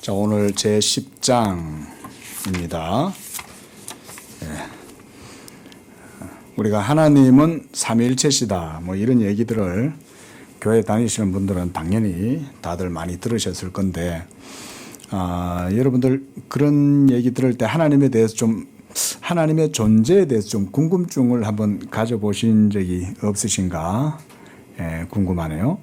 자, 오늘 제 10장입니다. 우리가 하나님은 삼위일체시다 뭐 이런 얘기들을 교회 다니시는 분들은 당연히 다들 많이 들으셨을 건데 여러분들 그런 얘기 들을 때 하나님에 대해서 좀 하나님의 존재에 대해서 좀 궁금증을 한번 가져보신 적이 없으신가 궁금하네요.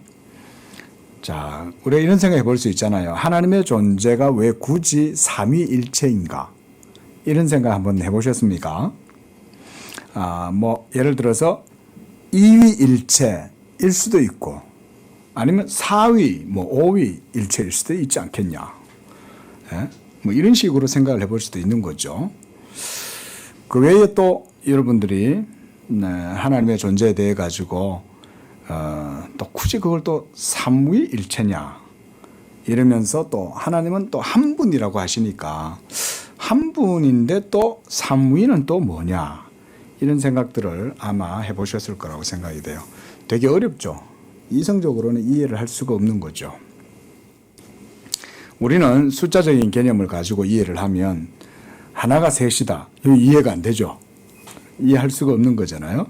자, 우리가 이런 생각해 볼 수 있잖아요. 하나님의 존재가 왜 굳이 삼위일체인가? 이런 생각 한번 해보셨습니까? 뭐 예를 들어서 이위일체일 수도 있고 아니면 사위, 뭐 오위일체일 수도 있지 않겠냐? 뭐 이런 식으로 생각을 해볼 수도 있는 거죠. 그 외에 또 여러분들이 하나님의 존재에 대해 가지고 또 굳이 그걸 또 삼위일체냐 이러면서 또 하나님은 또 한 분이라고 하시니까 한 분인데 또 삼위는 또 뭐냐 이런 생각들을 아마 해보셨을 거라고 생각이 돼요. 되게 어렵죠. 이성적으로는 이해를 할 수가 없는 거죠. 우리는 숫자적인 개념을 가지고 이해를 하면 하나가 셋이다. 이해가 안 되죠. 이해할 수가 없는 거잖아요.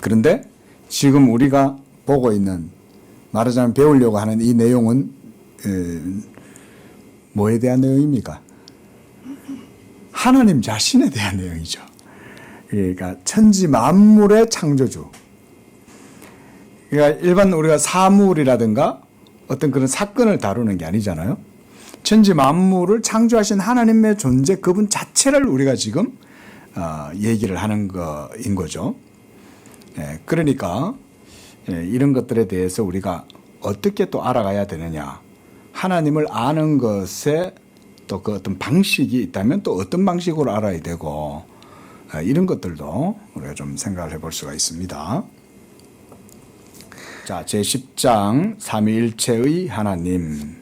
그런데 지금 우리가 보고 있는 말하자면 배우려고 하는 이 내용은 뭐에 대한 내용입니까? 하나님 자신에 대한 내용이죠. 그러니까 천지 만물의 창조주. 그러니까 일반 우리가 사물이라든가 어떤 그런 사건을 다루는 게 아니잖아요. 천지 만물을 창조하신 하나님의 존재 그분 자체를 우리가 지금 얘기를 하는 거인 거죠. 그러니까 이런 것들에 대해서 우리가 어떻게 또 알아가야 되느냐. 하나님을 아는 것에 또 그 어떤 방식이 있다면 또 어떤 방식으로 알아야 되고 이런 것들도 우리가 좀 생각을 해볼 수가 있습니다. 자, 제10장 삼위일체의 하나님.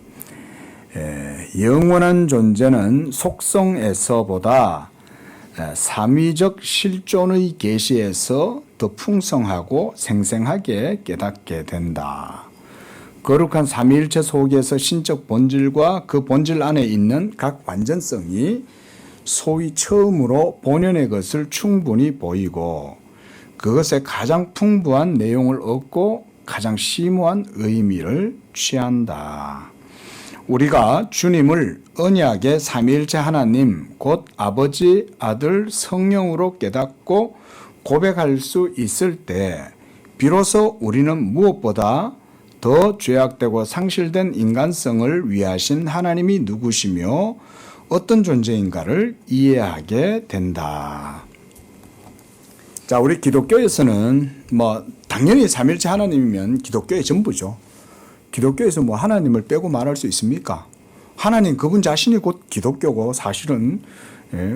영원한 존재는 속성에서보다 삼위적 실존의 계시에서 더 풍성하고 생생하게 깨닫게 된다. 거룩한 삼위일체 속에서 신적 본질과 그 본질 안에 있는 각 완전성이 소위 처음으로 본연의 것을 충분히 보이고 그것에 가장 풍부한 내용을 얻고 가장 심오한 의미를 취한다. 우리가 주님을 언약의 삼위일체 하나님 곧 아버지, 아들, 성령으로 깨닫고 고백할 수 있을 때 비로소 우리는 무엇보다 더 죄악되고 상실된 인간성을 위하신 하나님이 누구시며 어떤 존재인가를 이해하게 된다. 자, 우리 기독교에서는 뭐 당연히 삼위일체 하나님이면 기독교의 전부죠. 기독교에서 뭐 하나님을 빼고 말할 수 있습니까? 하나님 그분 자신이 곧 기독교고 사실은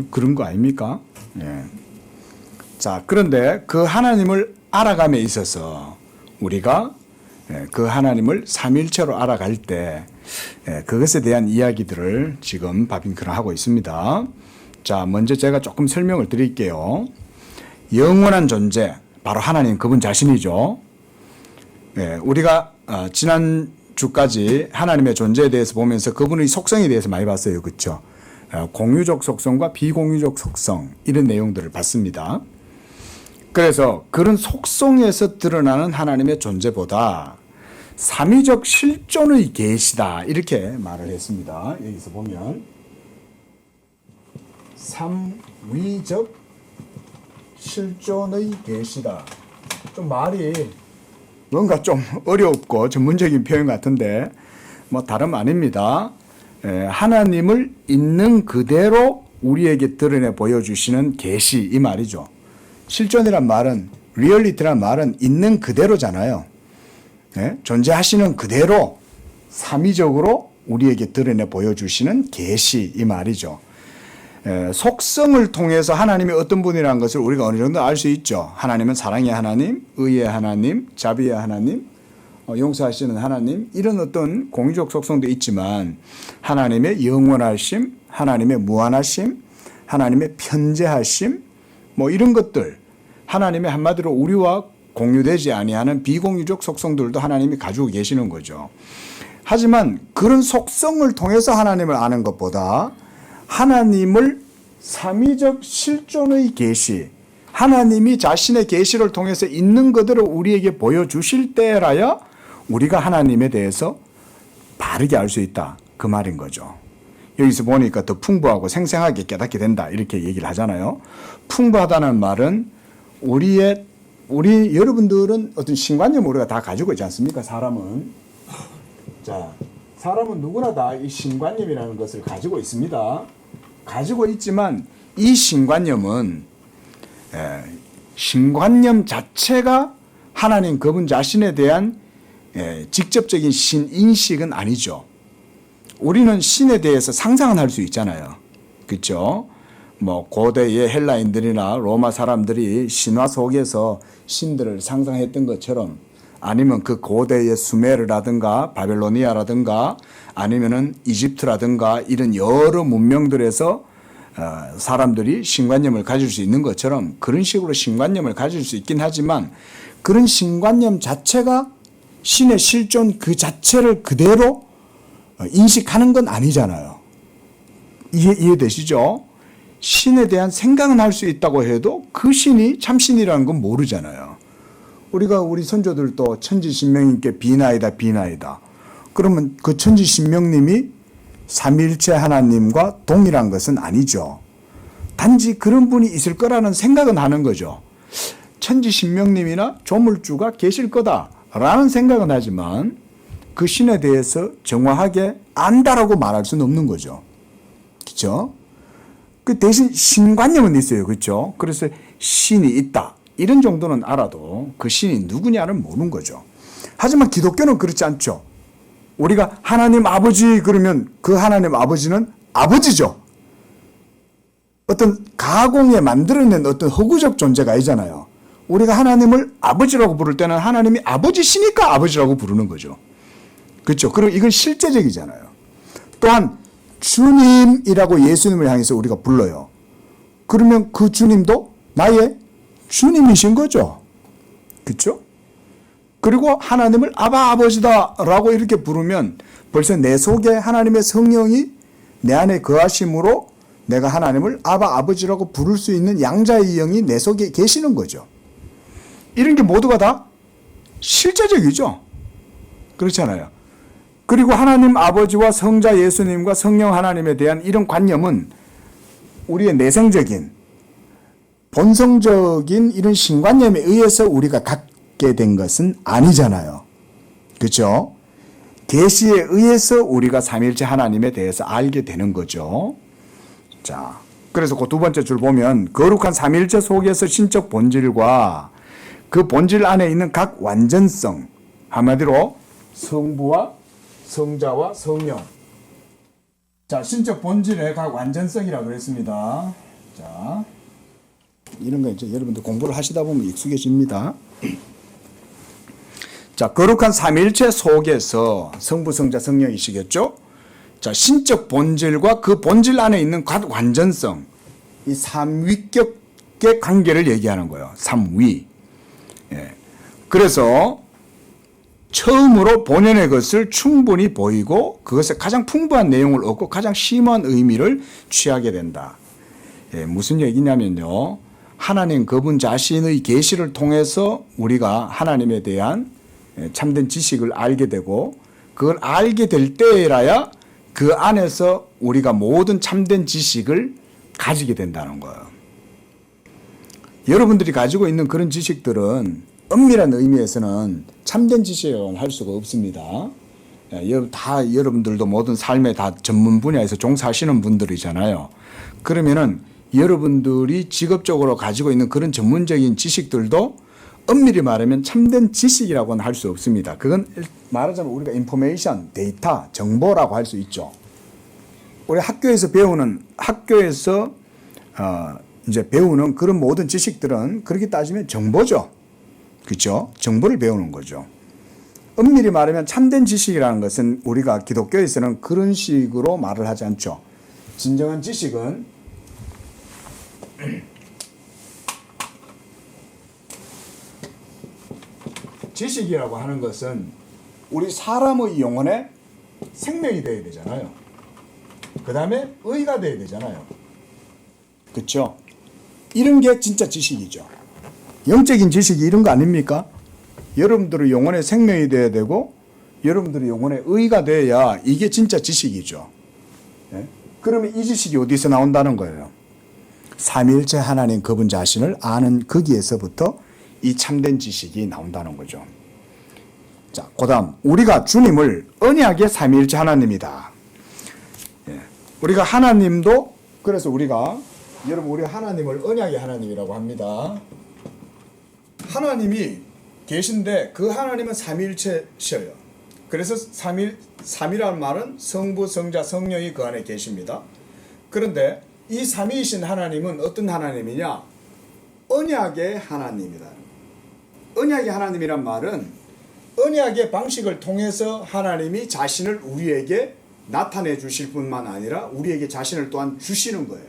그런 거 아닙니까? 자, 그런데 그 하나님을 알아감에 있어서 우리가 그 하나님을 삼위일체로 알아갈 때 그것에 대한 이야기들을 지금 바빙크는 하고 있습니다. 자, 먼저 제가 조금 설명을 드릴게요. 영원한 존재, 바로 하나님 그분 자신이죠. 우리가 지난 주까지 하나님의 존재에 대해서 보면서 그분의 속성에 대해서 많이 봤어요. 그렇죠? 공유적 속성과 비공유적 속성 이런 내용들을 봤습니다. 그래서 그런 속성에서 드러나는 하나님의 존재보다 삼위적 실존의 계시다 이렇게 말을 했습니다. 여기서 보면 삼위적 실존의 계시다. 좀 말이 뭔가 좀 어렵고 전문적인 표현 같은데 뭐 다름 아닙니다. 하나님을 있는 그대로 우리에게 드러내 보여주시는 계시 이 말이죠. 실존이란 말은 리얼리티란 말은 있는 그대로잖아요. 존재하시는 그대로 삼위적으로 우리에게 드러내 보여주시는 계시 이 말이죠. 속성을 통해서 하나님이 어떤 분이라는 것을 우리가 어느 정도 알 수 있죠. 하나님은 사랑의 하나님, 의의 하나님, 자비의 하나님, 용서하시는 하나님 이런 어떤 공유적 속성도 있지만 하나님의 영원하심, 하나님의 무한하심, 하나님의 편재하심 뭐 이런 것들 하나님의 한마디로 우리와 공유되지 아니하는 비공유적 속성들도 하나님이 가지고 계시는 거죠. 하지만 그런 속성을 통해서 하나님을 아는 것보다 하나님을 삼위적 실존의 계시, 하나님이 자신의 계시를 통해서 있는 그대로 우리에게 보여주실 때라야 우리가 하나님에 대해서 바르게 알 수 있다. 그 말인 거죠. 여기서 보니까 더 풍부하고 생생하게 깨닫게 된다. 이렇게 얘기를 하잖아요. 풍부하다는 말은 우리 여러분들은 어떤 신관념을 우리가 다 가지고 있지 않습니까? 사람은. 자, 사람은 누구나 다 이 신관념이라는 것을 가지고 있습니다. 가지고 있지만 이 신관념은 신관념 자체가 하나님 그분 자신에 대한 직접적인 신인식은 아니죠. 우리는 신에 대해서 상상은 할 수 있잖아요. 그렇죠? 뭐 고대의 헬라인들이나 로마 사람들이 신화 속에서 신들을 상상했던 것처럼 아니면 그 고대의 수메르라든가 바벨로니아라든가 아니면은 이집트라든가 이런 여러 문명들에서 사람들이 신관념을 가질 수 있는 것처럼 그런 식으로 신관념을 가질 수 있긴 하지만 그런 신관념 자체가 신의 실존 그 자체를 그대로 인식하는 건 아니잖아요. 이해되시죠? 신에 대한 생각은 할 수 있다고 해도 그 신이 참신이라는 건 모르잖아요. 우리가 우리 선조들도 천지신명님께 비나이다 비나이다. 그러면 그 천지신명님이 삼위일체 하나님과 동일한 것은 아니죠. 단지 그런 분이 있을 거라는 생각은 하는 거죠. 천지신명님이나 조물주가 계실 거다라는 생각은 하지만 그 신에 대해서 정확하게 안다라고 말할 수는 없는 거죠. 그렇죠? 그 대신 신관념은 있어요. 그렇죠? 그래서 신이 있다. 이런 정도는 알아도 그 신이 누구냐는 모르는 거죠. 하지만 기독교는 그렇지 않죠. 우리가 하나님 아버지 그러면 그 하나님 아버지는 아버지죠. 어떤 가공에 만들어낸 어떤 허구적 존재가 아니잖아요. 우리가 하나님을 아버지라고 부를 때는 하나님이 아버지시니까 아버지라고 부르는 거죠. 그렇죠. 그리고 이건 실제적이잖아요. 또한 주님이라고 예수님을 향해서 우리가 불러요. 그러면 그 주님도 나의 주님이신 거죠. 그렇죠? 그리고 하나님을 아바 아버지다라고 이렇게 부르면 벌써 내 속에 하나님의 성령이 내 안에 거하심으로 내가 하나님을 아바 아버지라고 부를 수 있는 양자의 영이 내 속에 계시는 거죠. 이런 게 모두가 다 실제적이죠. 그렇잖아요. 그리고 하나님 아버지와 성자 예수님과 성령 하나님에 대한 이런 관념은 우리의 내생적인 본성적인 이런 신관념에 의해서 우리가 갖게 된 것은 아니잖아요. 그렇죠? 계시에 의해서 우리가 삼위일체 하나님에 대해서 알게 되는 거죠. 자, 그래서 그 두 번째 줄 보면 거룩한 삼위일체 속에서 신적 본질과 그 본질 안에 있는 각 완전성, 한마디로 성부와 성자와 성령. 자, 신적 본질의 각 완전성이라고 그랬습니다. 자, 이런 거 이제 여러분들 공부를 하시다 보면 익숙해집니다. 자, 거룩한 삼위일체 속에서 성부, 성자, 성령이시겠죠? 자, 신적 본질과 그 본질 안에 있는 각 완전성, 이 삼위격의 관계를 얘기하는 거예요. 삼위. 예. 그래서 처음으로 본연의 것을 충분히 보이고 그것에 가장 풍부한 내용을 얻고 가장 심한 의미를 취하게 된다. 예, 무슨 얘기냐면요. 하나님 그분 자신의 계시를 통해서 우리가 하나님에 대한 참된 지식을 알게 되고 그걸 알게 될 때라야 그 안에서 우리가 모든 참된 지식을 가지게 된다는 거예요. 여러분들이 가지고 있는 그런 지식들은 엄밀한 의미에서는 참된 지식이라고는 할 수가 없습니다. 다 여러분들도 모든 삶의 다 전문 분야에서 종사하시는 분들이잖아요. 그러면은 여러분들이 직업적으로 가지고 있는 그런 전문적인 지식들도 엄밀히 말하면 참된 지식이라고는 할 수 없습니다. 그건 말하자면 우리가 인포메이션, 데이터, 정보라고 할 수 있죠. 우리 학교에서 이제 배우는 그런 모든 지식들은 그렇게 따지면 정보죠. 그렇죠? 정보를 배우는 거죠. 엄밀히 말하면 참된 지식이라는 것은 우리가 기독교에서는 그런 식으로 말을 하지 않죠. 진정한 지식은 지식이라고 하는 것은 우리 사람의 영혼에 생명이 돼야 되잖아요. 그 다음에 의가 돼야 되잖아요. 그렇죠? 이런 게 진짜 지식이죠. 영적인 지식이 이런 거 아닙니까? 여러분들의 영혼의 생명이 돼야 되고 여러분들의 영혼의 의가 돼야 이게 진짜 지식이죠. 예? 그러면 이 지식이 어디서 나온다는 거예요? 삼위일체 하나님 그분 자신을 아는 거기에서부터 이 참된 지식이 나온다는 거죠. 자, 그 다음 우리가 주님을 언약의 삼위일체 하나님이다. 예. 우리가 하나님도 그래서 우리가 여러분 우리 하나님을 언약의 하나님이라고 합니다. 하나님이 계신데 그 하나님은 삼위일체셔요. 그래서 삼위라는 말은 성부, 성자, 성령이 그 안에 계십니다. 그런데 이 삼위이신 하나님은 어떤 하나님이냐? 언약의 하나님이다. 언약의 하나님이란 말은 언약의 방식을 통해서 하나님이 자신을 우리에게 나타내 주실 뿐만 아니라 우리에게 자신을 또한 주시는 거예요.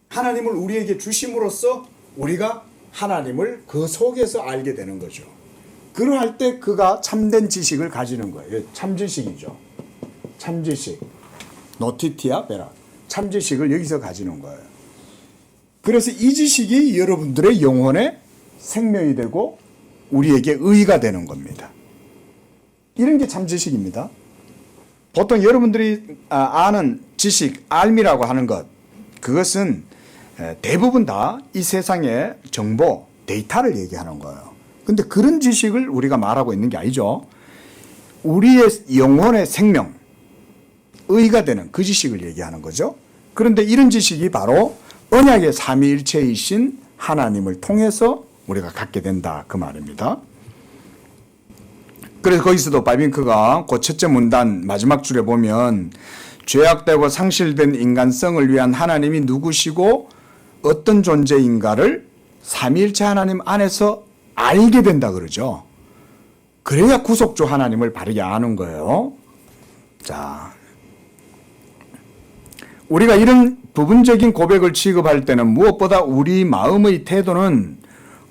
하나님을 우리에게 주심으로써 우리가 하나님을 그 속에서 알게 되는 거죠. 그러할 때 그가 참된 지식을 가지는 거예요. 참지식이죠. 참지식. 노티티아 베라. 참지식을 여기서 가지는 거예요. 그래서 이 지식이 여러분들의 영혼의 생명이 되고 우리에게 의가 되는 겁니다. 이런 게 참지식입니다. 보통 여러분들이 아는 지식, 알미라고 하는 것, 그것은 대부분 다 이 세상의 정보, 데이터를 얘기하는 거예요. 근데 그런 지식을 우리가 말하고 있는 게 아니죠. 우리의 영혼의 생명, 의가 되는 그 지식을 얘기하는 거죠. 그런데 이런 지식이 바로 언약의 삼위일체이신 하나님을 통해서 우리가 갖게 된다 그 말입니다. 그래서 거기서도 바빙크가 그 첫째 문단 마지막 줄에 보면 죄악되고 상실된 인간성을 위한 하나님이 누구시고 어떤 존재인가를 삼위일체 하나님 안에서 알게 된다 그러죠. 그래야 구속주 하나님을 바르게 아는 거예요. 자, 우리가 이런 부분적인 고백을 취급할 때는 무엇보다 우리 마음의 태도는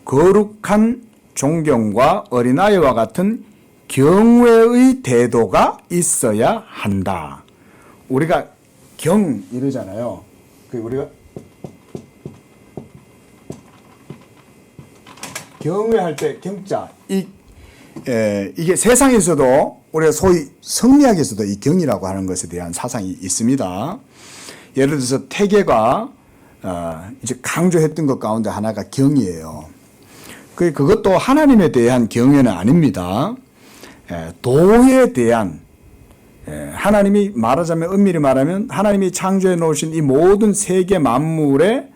거룩한 존경과 어린아이와 같은 경외의 태도가 있어야 한다. 우리가 경 이러잖아요. 우리가 경외할 때 경자 이게 세상에서도 우리가 소위 성리학에서도 이 경이라고 하는 것에 대한 사상이 있습니다. 예를 들어서 태계가 이제 강조했던 것 가운데 하나가 경이에요. 그것도 하나님에 대한 경외는 아닙니다. 도에 대한 하나님이 말하자면 엄밀히 말하면 하나님이 창조해 놓으신 이 모든 세계 만물의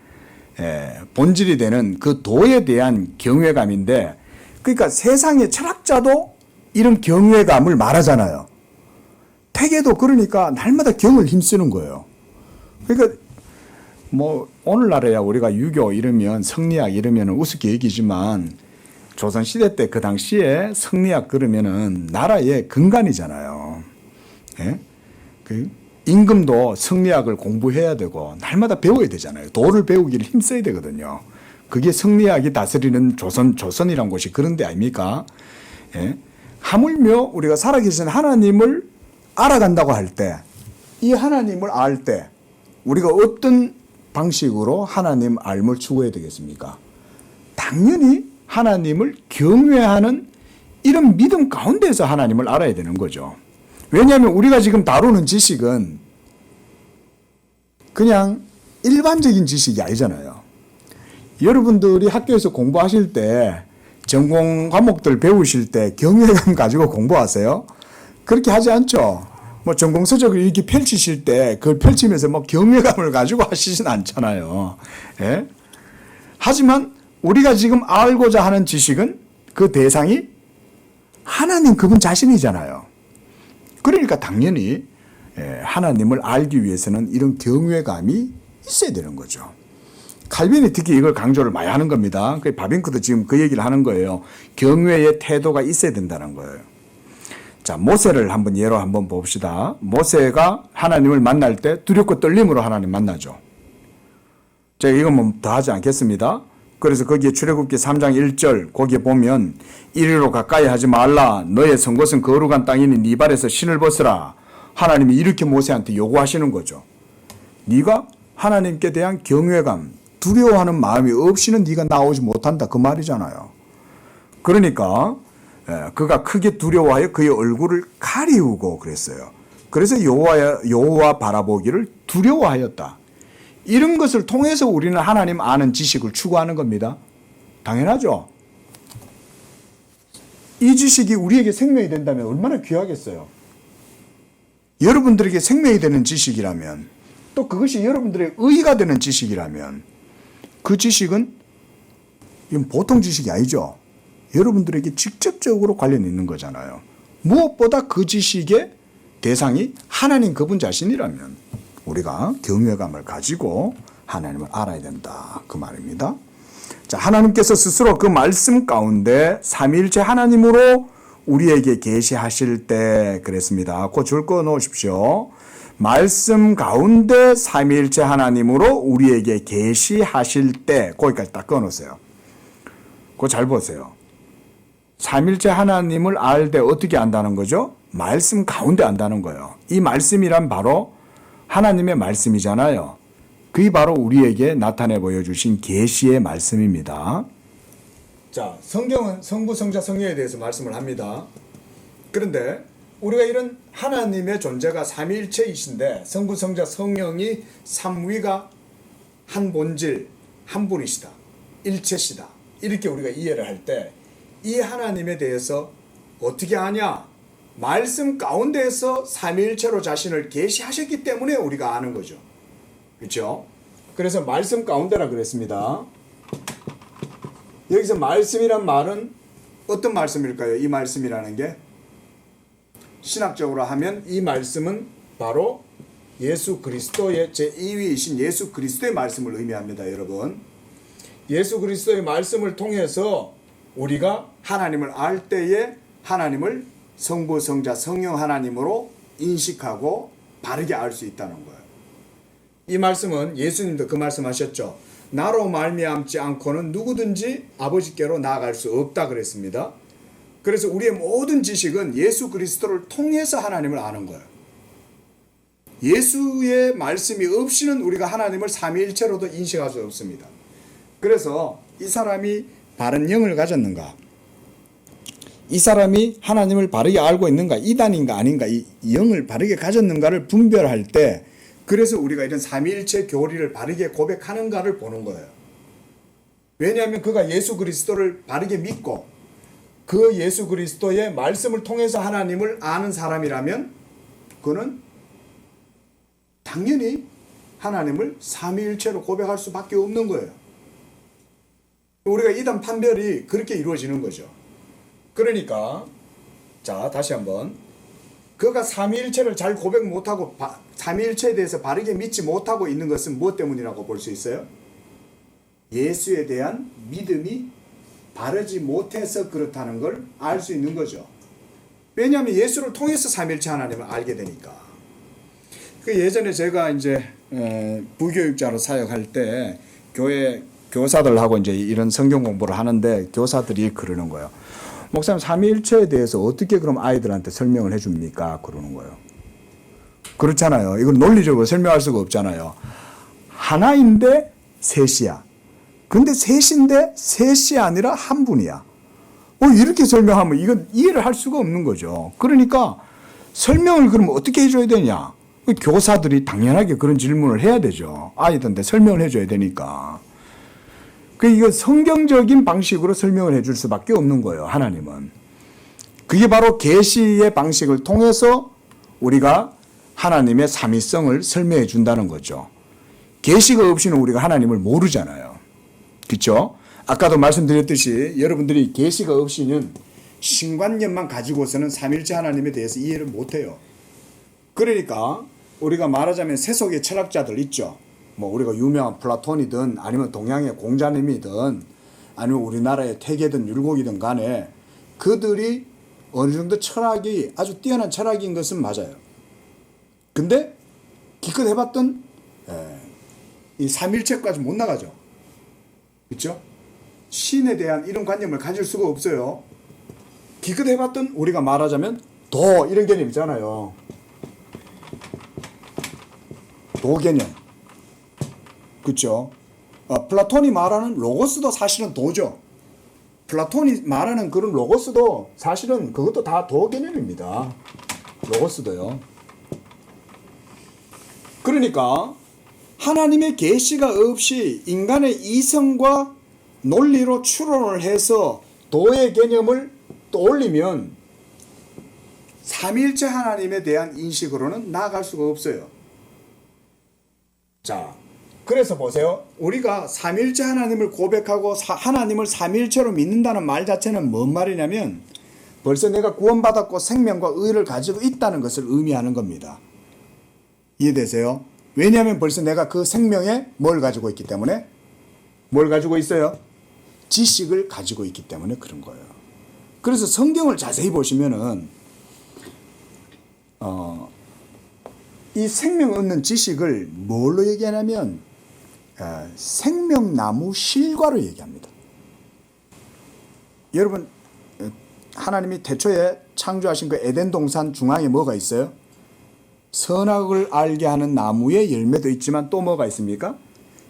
본질이 되는 그 도에 대한 경외감인데, 그러니까 세상의 철학자도 이런 경외감을 말하잖아요. 태계도 그러니까 날마다 경을 힘쓰는 거예요. 그러니까 뭐 오늘날에야 우리가 유교 이러면 성리학 이러면 우습게 얘기지만 조선시대 때 그 당시에 성리학 그러면은 나라의 근간이잖아요. 예? 임금도 성리학을 공부해야 되고 날마다 배워야 되잖아요. 도를 배우기를 힘써야 되거든요. 그게 성리학이 다스리는 조선이란 곳이 그런 데 아닙니까? 예? 하물며 우리가 살아계신 하나님을 알아간다고 할 때, 이 하나님을 알 때 우리가 어떤 방식으로 하나님 알을 추구해야 되겠습니까? 당연히 하나님을 경외하는 이런 믿음 가운데서 하나님을 알아야 되는 거죠. 왜냐하면 우리가 지금 다루는 지식은 그냥 일반적인 지식이 아니잖아요. 여러분들이 학교에서 공부하실 때 전공 과목들 배우실 때 경외감 가지고 공부하세요? 그렇게 하지 않죠. 뭐 전공 서적을 이렇게 펼치실 때 그걸 펼치면서 뭐 경외감을 가지고 하시진 않잖아요. 예? 하지만 우리가 지금 알고자 하는 지식은 그 대상이 하나님 그분 자신이잖아요. 그러니까 당연히 하나님을 알기 위해서는 이런 경외감이 있어야 되는 거죠. 칼빈이 특히 이걸 강조를 많이 하는 겁니다. 바빙크도 지금 그 얘기를 하는 거예요. 경외의 태도가 있어야 된다는 거예요. 자, 모세를 한번 예로 한번 봅시다. 모세가 하나님을 만날 때 두렵고 떨림으로 하나님 만나죠. 제가 이건 뭐 더 하지 않겠습니다. 그래서 거기에 출애굽기 3장 1절 거기에 보면 이리로 가까이 하지 말라. 너의 선 곳은 거룩한 땅이니 네 발에서 신을 벗으라. 하나님이 이렇게 모세한테 요구하시는 거죠. 네가 하나님께 대한 경외감, 두려워하는 마음이 없이는 네가 나오지 못한다. 그 말이잖아요. 그러니까 그가 크게 두려워하여 그의 얼굴을 가리우고 그랬어요. 그래서 여호와 바라보기를 두려워하였다. 이런 것을 통해서 우리는 하나님 아는 지식을 추구하는 겁니다. 당연하죠. 이 지식이 우리에게 생명이 된다면 얼마나 귀하겠어요. 여러분들에게 생명이 되는 지식이라면, 또 그것이 여러분들의 의의가 되는 지식이라면, 그 지식은 이건 보통 지식이 아니죠. 여러분들에게 직접적으로 관련 있는 거잖아요. 무엇보다 그 지식의 대상이 하나님 그분 자신이라면 우리가 경외감을 가지고 하나님을 알아야 된다. 그 말입니다. 자, 하나님께서 스스로 그 말씀 가운데 삼위일체 하나님으로 우리에게 계시하실 때 그랬습니다. 그 줄 거 놓으십시오. 말씀 가운데 삼위일체 하나님으로 우리에게 계시하실 때 거기까지 딱 꺼놓으세요. 그거 잘 보세요. 삼위일체 하나님을 알 때 어떻게 안다는 거죠? 말씀 가운데 안다는 거예요. 이 말씀이란 바로 하나님의 말씀이잖아요. 그게 바로 우리에게 나타내 보여주신 계시의 말씀입니다. 자, 성경은 성부, 성자, 성령에 대해서 말씀을 합니다. 그런데 우리가 이런 하나님의 존재가 삼위일체이신데 성부, 성자, 성령이 삼위가 한 본질, 한 분이시다. 일체시다. 이렇게 우리가 이해를 할 때 이 하나님에 대해서 어떻게 아냐? 말씀 가운데에서 삼위일체로 자신을 계시하셨기 때문에 우리가 아는 거죠. 그렇죠? 그래서 말씀 가운데라 그랬습니다. 여기서 말씀이란 말은 어떤 말씀일까요? 이 말씀이라는 게 신학적으로 하면 이 말씀은 바로 예수 그리스도의 제2위이신 예수 그리스도의 말씀을 의미합니다. 여러분, 예수 그리스도의 말씀을 통해서 우리가 하나님을 알 때에 하나님을 성부, 성자, 성령 하나님으로 인식하고 바르게 알 수 있다는 거예요. 이 말씀은 예수님도 그 말씀하셨죠. 나로 말미암지 않고는 누구든지 아버지께로 나아갈 수 없다 그랬습니다. 그래서 우리의 모든 지식은 예수 그리스도를 통해서 하나님을 아는 거예요. 예수의 말씀이 없이는 우리가 하나님을 삼위일체로도 인식할 수 없습니다. 그래서 이 사람이 바른 영을 가졌는가? 이 사람이 하나님을 바르게 알고 있는가? 이단인가 아닌가? 이 영을 바르게 가졌는가를 분별할 때 그래서 우리가 이런 삼위일체 교리를 바르게 고백하는가를 보는 거예요. 왜냐하면 그가 예수 그리스도를 바르게 믿고 그 예수 그리스도의 말씀을 통해서 하나님을 아는 사람이라면 그는 당연히 하나님을 삼위일체로 고백할 수밖에 없는 거예요. 우리가 이단 판별이 그렇게 이루어지는 거죠. 그러니까 자, 다시 한번 그가 삼위일체를 잘 고백 못하고 삼위일체에 대해서 바르게 믿지 못하고 있는 것은 무엇 때문이라고 볼 수 있어요? 예수에 대한 믿음이 바르지 못해서 그렇다는 걸 알 수 있는 거죠. 왜냐하면 예수를 통해서 삼위일체 하나님을 알게 되니까. 그 예전에 제가 이제 부교육자로 사역할 때 교회 교사들하고 이제 이런 성경 공부를 하는데 교사들이 그러는 거예요. 목사님, 삼위일체에 대해서 어떻게 그럼 아이들한테 설명을 해줍니까? 그러는 거예요. 그렇잖아요. 이걸 논리적으로 설명할 수가 없잖아요. 하나인데 셋이야. 근데 셋인데 셋이 아니라 한 분이야. 이렇게 설명하면 이건 이해를 할 수가 없는 거죠. 그러니까 설명을 그러면 어떻게 해줘야 되냐? 교사들이 당연하게 그런 질문을 해야 되죠. 아이들한테 설명을 해줘야 되니까. 이거 성경적인 방식으로 설명을 해줄 수밖에 없는 거예요. 하나님은. 그게 바로 계시의 방식을 통해서 우리가 하나님의 삼위성을 설명해 준다는 거죠. 계시가 없이는 우리가 하나님을 모르잖아요. 그렇죠? 아까도 말씀드렸듯이 여러분들이 계시가 없이는 신관념만 가지고서는 삼위일체 하나님에 대해서 이해를 못해요. 그러니까 우리가 말하자면 세속의 철학자들 있죠. 뭐 우리가 유명한 플라톤이든 아니면 동양의 공자님이든 아니면 우리나라의 태계든 율곡이든 간에 그들이 어느 정도 철학이 아주 뛰어난 철학인 것은 맞아요. 근데 기껏 해봤던 이 삼일체까지 못 나가죠. 그렇죠? 신에 대한 이런 관념을 가질 수가 없어요. 기껏 해봤던 우리가 말하자면 도 이런 개념 있잖아요. 도 개념. 그렇죠? 플라톤이 말하는 로고스도 사실은 도죠. 플라톤이 말하는 그런 로고스도 사실은 그것도 다 도 개념입니다. 로고스도요. 그러니까 하나님의 계시가 없이 인간의 이성과 논리로 추론을 해서 도의 개념을 떠올리면 삼위일체 하나님에 대한 인식으로는 나아갈 수가 없어요. 자, 그래서 보세요. 우리가 삼위일체 하나님을 고백하고 하나님을 삼위일체로 믿는다는 말 자체는 뭔 말이냐면 벌써 내가 구원받았고 생명과 의를 가지고 있다는 것을 의미하는 겁니다. 이해되세요? 왜냐하면 벌써 내가 그 생명에 뭘 가지고 있기 때문에? 뭘 가지고 있어요? 지식을 가지고 있기 때문에 그런 거예요. 그래서 성경을 자세히 보시면은 이 생명 얻는 지식을 뭘로 얘기하냐면 생명나무 실과로 얘기합니다. 여러분 하나님이 태초에 창조하신 그 에덴 동산 중앙에 뭐가 있어요? 선악을 알게 하는 나무의 열매도 있지만 또 뭐가 있습니까?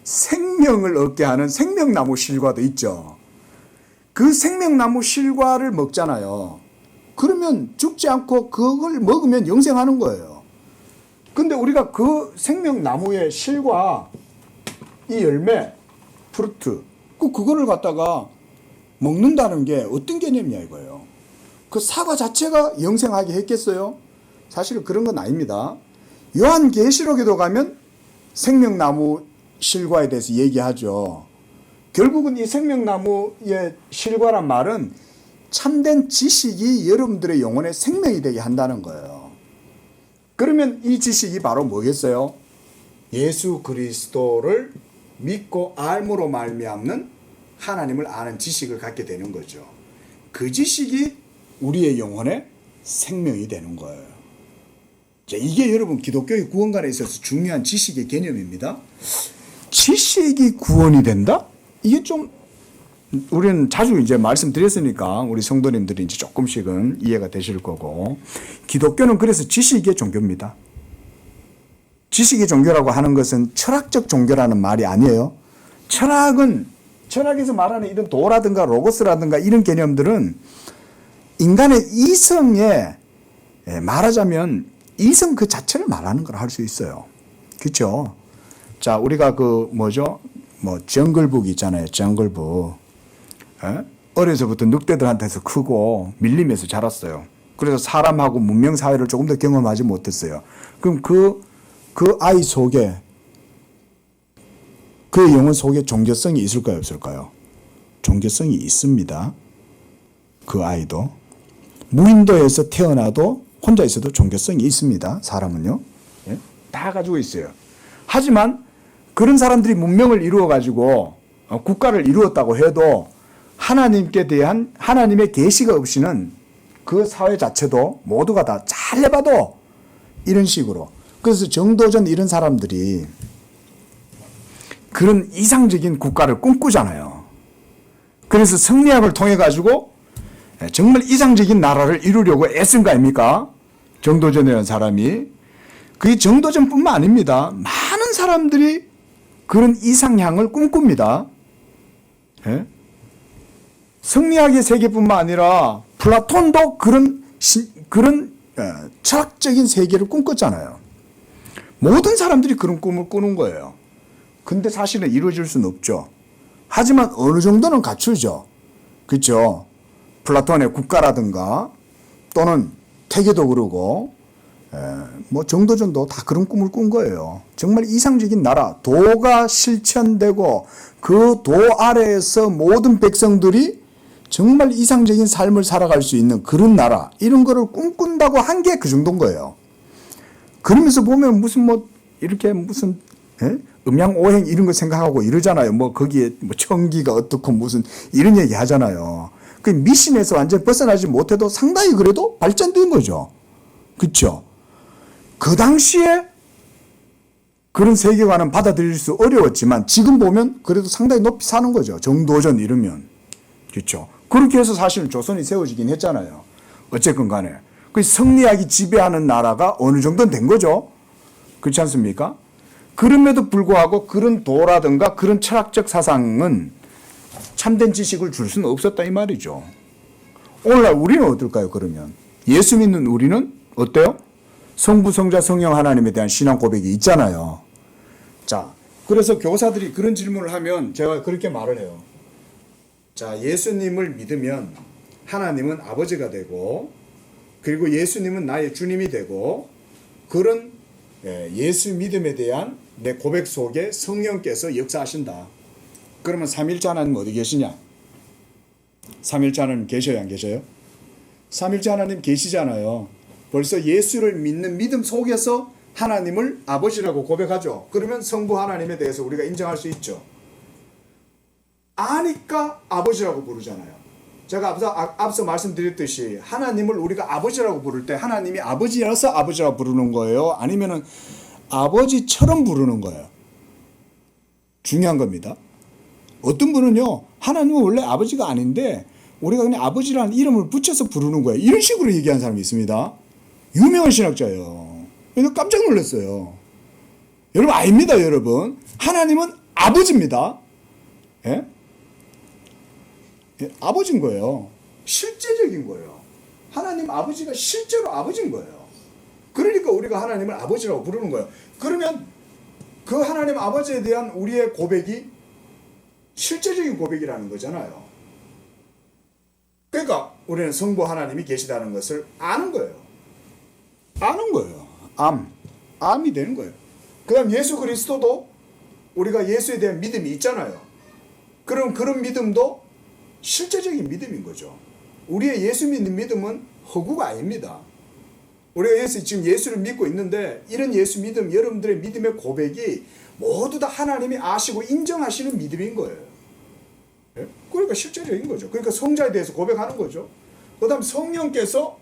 생명을 얻게 하는 생명나무 실과도 있죠. 그 생명나무 실과를 먹잖아요. 그러면 죽지 않고 그걸 먹으면 영생하는 거예요. 근데 우리가 그 생명나무의 실과 이 열매, 프루트, 그거를 갖다가 먹는다는 게 어떤 개념이냐 이거예요. 그 사과 자체가 영생하게 했겠어요? 사실 그런 건 아닙니다. 요한계시록에도 가면 생명나무 실과에 대해서 얘기하죠. 결국은 이 생명나무의 실과란 말은 참된 지식이 여러분들의 영혼에 생명이 되게 한다는 거예요. 그러면 이 지식이 바로 뭐겠어요? 예수 그리스도를 믿고 알므로 말미암는 하나님을 아는 지식을 갖게 되는 거죠. 그 지식이 우리의 영혼에 생명이 되는 거예요. 자, 이게 여러분 기독교의 구원관에 있어서 중요한 지식의 개념입니다. 지식이 구원이 된다? 이게 좀 우리는 자주 이제 말씀드렸으니까 우리 성도님들이 이제 조금씩은 이해가 되실 거고, 기독교는 그래서 지식의 종교입니다. 지식의 종교라고 하는 것은 철학적 종교라는 말이 아니에요. 철학에서 말하는 이런 도라든가 로고스라든가 이런 개념들은 인간의 이성에 말하자면 이성 그 자체를 말하는 걸 할 수 있어요. 그렇죠? 자, 우리가 그 뭐죠? 정글북 있잖아요. 정글북. 어려서부터 늑대들한테서 크고 밀림에서 자랐어요. 그래서 사람하고 문명 사회를 조금 더 경험하지 못했어요. 그럼 그 아이 속에, 그 영혼 속에 종교성이 있을까요, 없을까요? 종교성이 있습니다. 그 아이도. 무인도에서 태어나도 혼자 있어도 종교성이 있습니다. 사람은요. 예? 다 가지고 있어요. 하지만 그런 사람들이 문명을 이루어가지고 국가를 이루었다고 해도 하나님께 대한 하나님의 계시가 없이는 그 사회 자체도 모두가 다 잘해봐도 이런 식으로. 그래서 정도전 이런 사람들이 그런 이상적인 국가를 꿈꾸잖아요. 그래서 성리학을 통해 가지고 정말 이상적인 나라를 이루려고 애쓴 거 아닙니까? 정도전이라는 사람이. 그게 정도전뿐만 아닙니다. 많은 사람들이 그런 이상향을 꿈꿉니다. 예? 성리학의 세계뿐만 아니라 플라톤도 그런 철학적인 세계를 꿈꿨잖아요. 모든 사람들이 그런 꿈을 꾸는 거예요. 근데 사실은 이루어질 수는 없죠. 하지만 어느 정도는 갖추죠. 그렇죠? 플라톤의 국가라든가 또는 태계도 그러고 정도전도 다 그런 꿈을 꾼 거예요. 정말 이상적인 나라, 도가 실천되고 그 도 아래에서 모든 백성들이 정말 이상적인 삶을 살아갈 수 있는 그런 나라, 이런 거를 꿈꾼다고 한 게 그 정도인 거예요. 그러면서 보면 이렇게 음양 오행 이런 거 생각하고 이러잖아요. 거기에 청기가 어떻고 무슨 이런 얘기 하잖아요. 그 미신에서 완전 벗어나지 못해도 상당히 그래도 발전된 거죠. 그렇죠? 그 당시에 그런 세계관은 받아들일 수 어려웠지만 지금 보면 그래도 상당히 높이 사는 거죠. 정도전 이러면. 그렇죠. 그렇게 해서 사실은 조선이 세워지긴 했잖아요. 어쨌건 간에. 그 성리학이 지배하는 나라가 어느 정도는 된 거죠. 그렇지 않습니까? 그럼에도 불구하고 그런 도라든가 그런 철학적 사상은 참된 지식을 줄 수는 없었다 이 말이죠. 오늘날 우리는 어떨까요? 그러면 예수 믿는 우리는 어때요? 성부, 성자, 성령 하나님에 대한 신앙 고백이 있잖아요. 자, 그래서 교사들이 그런 질문을 하면 제가 그렇게 말을 해요. 자, 예수님을 믿으면 하나님은 아버지가 되고 그리고 예수님은 나의 주님이 되고 그런 예수 믿음에 대한 내 고백 속에 성령께서 역사하신다. 그러면 삼일째 하나님 어디 계시냐? 삼일째 하나님 계셔요, 안 계셔요? 삼일째 하나님 계시잖아요. 벌써 예수를 믿는 믿음 속에서 하나님을 아버지라고 고백하죠. 그러면 성부 하나님에 대해서 우리가 인정할 수 있죠. 아니까 아버지라고 부르잖아요. 제가 앞서 말씀드렸듯이 하나님을 우리가 아버지라고 부를 때 하나님이 아버지라서 아버지라고 부르는 거예요? 아니면은 아버지처럼 부르는 거예요? 중요한 겁니다. 어떤 분은요, 하나님은 원래 아버지가 아닌데 우리가 그냥 아버지라는 이름을 붙여서 부르는 거예요. 이런 식으로 얘기하는 사람이 있습니다. 유명한 신학자예요. 그래서 깜짝 놀랐어요. 여러분 아닙니다, 여러분. 하나님은 아버지입니다. 예? 예, 아버지인 거예요. 실제적인 거예요. 하나님 아버지가 실제로 아버지인 거예요. 그러니까 우리가 하나님을 아버지라고 부르는 거예요. 그러면 그 하나님 아버지에 대한 우리의 고백이 실제적인 고백이라는 거잖아요. 그러니까 우리는 성부 하나님이 계시다는 것을 아는 거예요. 아는 거예요. 암이 되는 거예요. 그 다음 예수 그리스도도 우리가 예수에 대한 믿음이 있잖아요. 그럼 그런 믿음도 실제적인 믿음인 거죠. 우리의 예수 믿는 믿음은 허구가 아닙니다. 우리가 지금 예수를 믿고 있는데 이런 예수 믿음, 여러분들의 믿음의 고백이 모두 다 하나님이 아시고 인정하시는 믿음인 거예요. 예? 그러니까 실제적인 거죠. 그러니까 성자에 대해서 고백하는 거죠. 그 다음 성령께서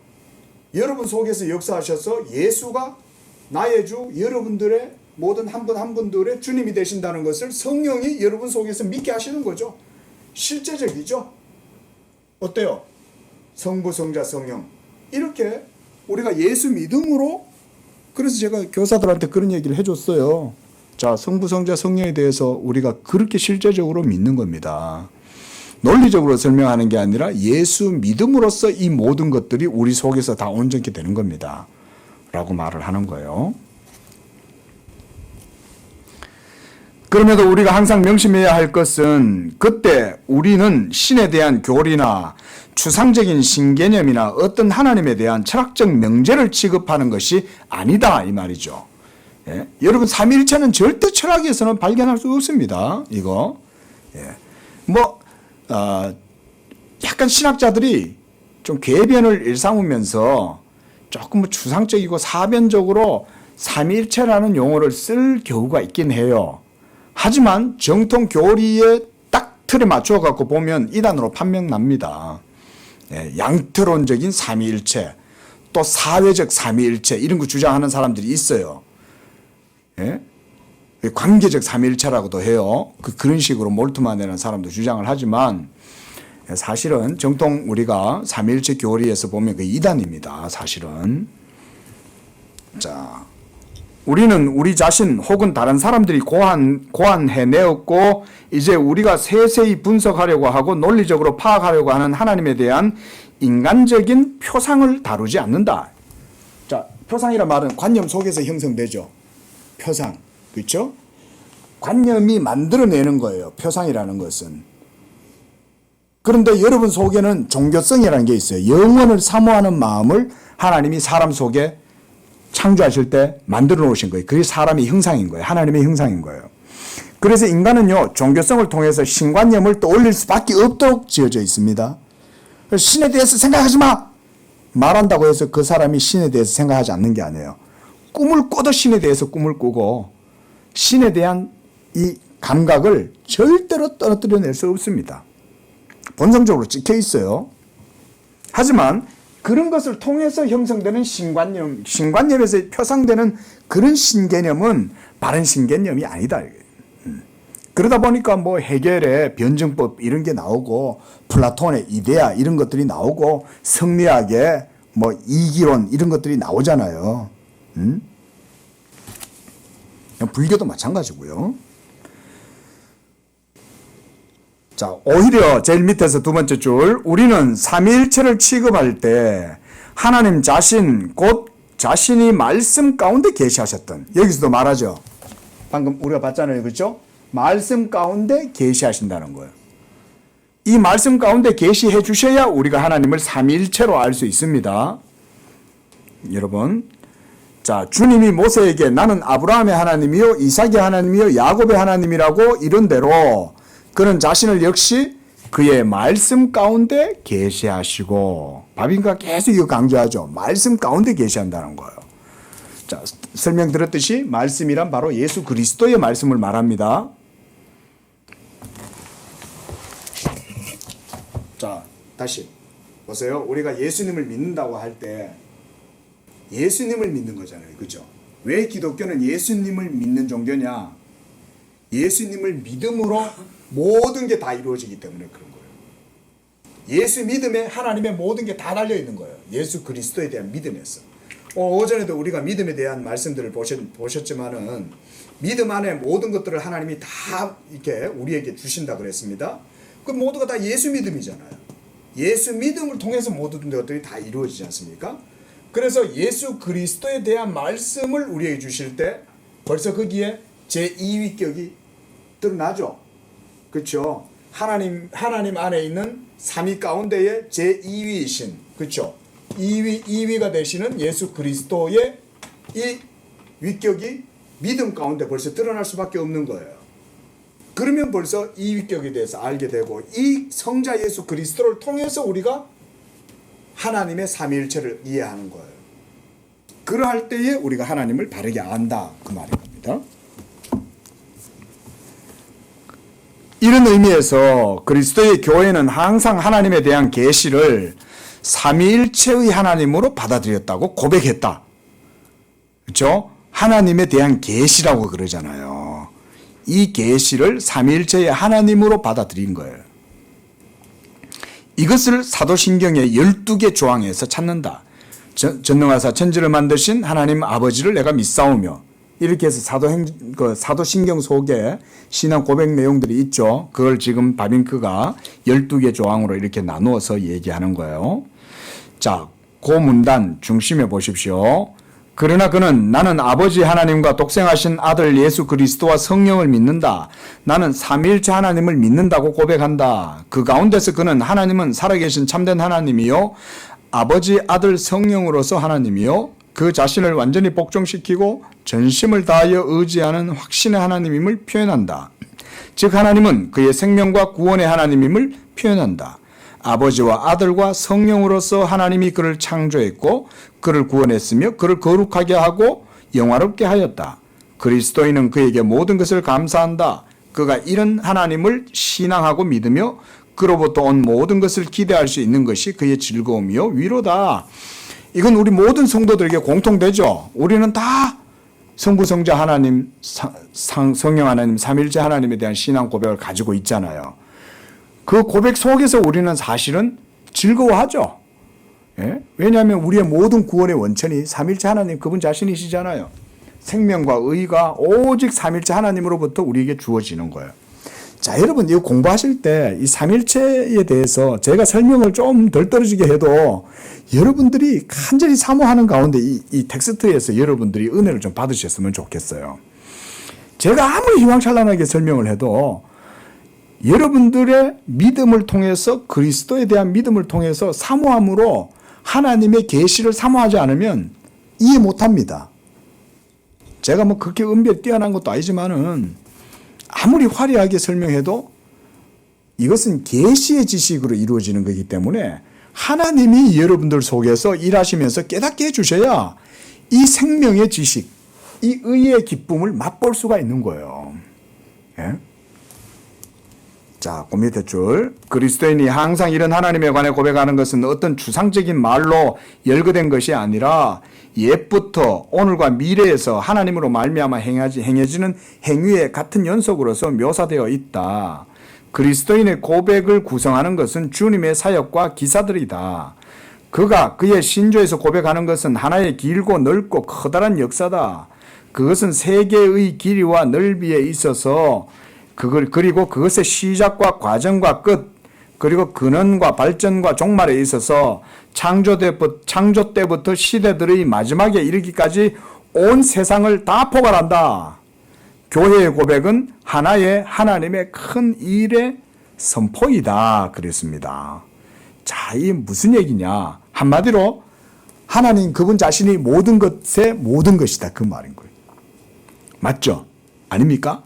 여러분 속에서 역사하셔서 예수가 나의 주, 여러분들의 모든 한 분 한 분들의 주님이 되신다는 것을 성령이 여러분 속에서 믿게 하시는 거죠. 실제적이죠. 어때요? 성부, 성자, 성령. 이렇게 우리가 예수 믿음으로, 그래서 제가 교사들한테 그런 얘기를 해줬어요. 자, 성부, 성자, 성령에 대해서 우리가 그렇게 실제적으로 믿는 겁니다. 논리적으로 설명하는 게 아니라 예수 믿음으로써 이 모든 것들이 우리 속에서 다 온전히 되는 겁니다. 라고 말을 하는 거예요. 그럼에도 우리가 항상 명심해야 할 것은 그때 우리는 신에 대한 교리나 추상적인 신개념이나 어떤 하나님에 대한 철학적 명제를 취급하는 것이 아니다 이 말이죠. 예? 여러분 삼위일체는 절대 철학에서는 발견할 수 없습니다. 이거 약간 신학자들이 좀 궤변을 일삼으면서 조금 추상적이고 사변적으로 삼위일체라는 용어를 쓸 경우가 있긴 해요. 하지만 정통 교리의 딱 틀에 맞춰 갖고 보면 이단으로 판명납니다. 양태론적인 삼위일체, 또 사회적 삼위일체 이런 거 주장하는 사람들이 있어요. 관계적 삼위일체라고도 해요. 그런 식으로 몰두만 내는 사람도 주장을 하지만 사실은 정통 우리가 삼위일체 교리에서 보면 그 이단입니다. 사실은. 자, 우리는 우리 자신 혹은 다른 사람들이 고안해내었고 이제 우리가 세세히 분석하려고 하고 논리적으로 파악하려고 하는 하나님에 대한 인간적인 표상을 다루지 않는다. 자, 표상이란 말은 관념 속에서 형성되죠. 표상. 그렇죠? 관념이 만들어내는 거예요. 표상이라는 것은. 그런데 여러분 속에는 종교성이라는 게 있어요. 영원을 사모하는 마음을 하나님이 사람 속에 창조하실 때 만들어 놓으신 거예요. 그게 사람의 형상인 거예요. 하나님의 형상인 거예요. 그래서 인간은요, 종교성을 통해서 신관념을 떠올릴 수밖에 없도록 지어져 있습니다. 신에 대해서 생각하지 마! 말한다고 해서 그 사람이 신에 대해서 생각하지 않는 게 아니에요. 꿈을 꿔도 신에 대해서 꿈을 꾸고 신에 대한 이 감각을 절대로 떨어뜨려낼 수 없습니다. 본성적으로 찍혀 있어요. 하지만 그런 것을 통해서 형성되는 신관념에서 표상되는 그런 신개념은 바른 신개념이 아니다. 그러다 보니까 뭐 해겔의 변증법 이런 게 나오고 플라톤의 이데아 이런 것들이 나오고 성리학의 뭐 이기론 이런 것들이 나오잖아요. 불교도 마찬가지고요. 자, 오히려 제일 밑에서 두 번째 줄, 우리는 삼위일체를 취급할 때 하나님 자신 곧 자신이 말씀 가운데 계시하셨던, 여기서도 말하죠. 방금 우리가 봤잖아요. 그렇죠? 말씀 가운데 계시하신다는 거예요. 이 말씀 가운데 계시해 주셔야 우리가 하나님을 삼위일체로 알 수 있습니다. 여러분, 자, 주님이 모세에게 나는 아브라함의 하나님이요 이삭의 하나님이요 야곱의 하나님이라고 이런 대로 그는 자신을 역시 그의 말씀 가운데 계시하시고, 바빈가 계속 이거 강조하죠. 말씀 가운데 계시한다는 거예요. 자, 설명드렸듯이 말씀이란 바로 예수 그리스도의 말씀을 말합니다. 자, 다시 보세요. 우리가 예수님을 믿는다고 할 때 예수님을 믿는 거잖아요. 그죠? 왜 기독교는 예수님을 믿는 종교냐? 예수님을 믿음으로 모든 게 다 이루어지기 때문에 그런 거예요. 예수 믿음에 하나님의 모든 게 다 달려 있는 거예요. 예수 그리스도에 대한 믿음에서. 오전에도 우리가 믿음에 대한 말씀들을 보셨지만은 믿음 안에 모든 것들을 하나님이 다 이렇게 우리에게 주신다 그랬습니다. 그 모두가 다 예수 믿음이잖아요. 예수 믿음을 통해서 모든 것들이 다 이루어지지 않습니까? 그래서 예수 그리스도에 대한 말씀을 우리에게 주실 때 벌써 거기에 제2위격이 드러나죠. 그렇죠? 하나님 안에 있는 삼위 가운데의 제2위이신, 그렇죠? 2위가 되시는 예수 그리스도의 이 위격이 믿음 가운데 벌써 드러날 수밖에 없는 거예요. 그러면 벌써 이 위격에 대해서 알게 되고, 이 성자 예수 그리스도를 통해서 우리가 하나님의 삼위일체를 이해하는 거예요. 그러할 때에 우리가 하나님을 바르게 안다, 그 말인 겁니다. 이런 의미에서 그리스도의 교회는 항상 하나님에 대한 계시를 삼위일체의 하나님으로 받아들였다고 고백했다. 그렇죠? 하나님에 대한 계시라고 그러잖아요. 이 계시를 삼위일체의 하나님으로 받아들인 거예요. 이것을 사도신경의 12개 조항에서 찾는다. 전능하사 천지를 만드신 하나님 아버지를 내가 믿사오며, 이렇게 해서 사도신경 속에 신앙 고백 내용들이 있죠. 그걸 지금 바빙크가 12개 조항으로 이렇게 나누어서 얘기하는 거예요. 자, 그 문단 중심에 보십시오. 그러나 그는 나는 아버지 하나님과 독생하신 아들 예수 그리스도와 성령을 믿는다. 나는 삼위일체 하나님을 믿는다고 고백한다. 그 가운데서 그는 하나님은 살아계신 참된 하나님이요 아버지 아들 성령으로서 하나님이요 그 자신을 완전히 복종시키고 전심을 다하여 의지하는 확신의 하나님임을 표현한다. 즉 하나님은 그의 생명과 구원의 하나님임을 표현한다. 아버지와 아들과 성령으로서 하나님이 그를 창조했고 그를 구원했으며 그를 거룩하게 하고 영화롭게 하였다. 그리스도인은 그에게 모든 것을 감사한다. 그가 이런 하나님을 신앙하고 믿으며 그로부터 온 모든 것을 기대할 수 있는 것이 그의 즐거움이요 위로다. 이건 우리 모든 성도들에게 공통되죠. 우리는 다 성부 성자 하나님, 성령 하나님, 삼일째 하나님에 대한 신앙 고백을 가지고 있잖아요. 그 고백 속에서 우리는 사실은 즐거워하죠. 예? 왜냐하면 우리의 모든 구원의 원천이 삼일째 하나님 그분 자신이시잖아요. 생명과 의가 오직 삼일째 하나님으로부터 우리에게 주어지는 거예요. 자, 여러분 이거 공부하실 때 이 삼일체에 대해서 제가 설명을 좀 덜 떨어지게 해도 여러분들이 간절히 사모하는 가운데 이 텍스트에서 여러분들이 은혜를 좀 받으셨으면 좋겠어요. 제가 아무리 희망찬란하게 설명을 해도 여러분들의 믿음을 통해서 그리스도에 대한 믿음을 통해서 사모함으로 하나님의 계시를 사모하지 않으면 이해 못합니다. 제가 뭐 그렇게 은별이 뛰어난 것도 아니지만은 아무리 화려하게 설명해도 이것은 계시의 지식으로 이루어지는 거기 때문에 하나님이 여러분들 속에서 일하시면서 깨닫게 해주셔야 이 생명의 지식, 이 의의 기쁨을 맛볼 수가 있는 거예요. 예? 자, 그 밑에 줄. 그리스도인이 항상 이런 하나님에 관해 고백하는 것은 어떤 추상적인 말로 열거된 것이 아니라 옛부터 오늘과 미래에서 하나님으로 말미암아 행해지는 행위의 같은 연속으로서 묘사되어 있다. 그리스도인의 고백을 구성하는 것은 주님의 사역과 기사들이다. 그가 그의 신조에서 고백하는 것은 하나의 길고 넓고 커다란 역사다. 그것은 세계의 길이와 넓이에 있어서 그리고 그것의 시작과 과정과 끝, 그리고 근원과 발전과 종말에 있어서 창조 때부터 시대들의 마지막에 이르기까지 온 세상을 다 포괄한다. 교회의 고백은 하나의 하나님의 큰 일의 선포이다. 그랬습니다. 자, 이게 무슨 얘기냐? 한마디로 하나님 그분 자신이 모든 것의 모든 것이다. 그 말인 거예요. 맞죠? 아닙니까?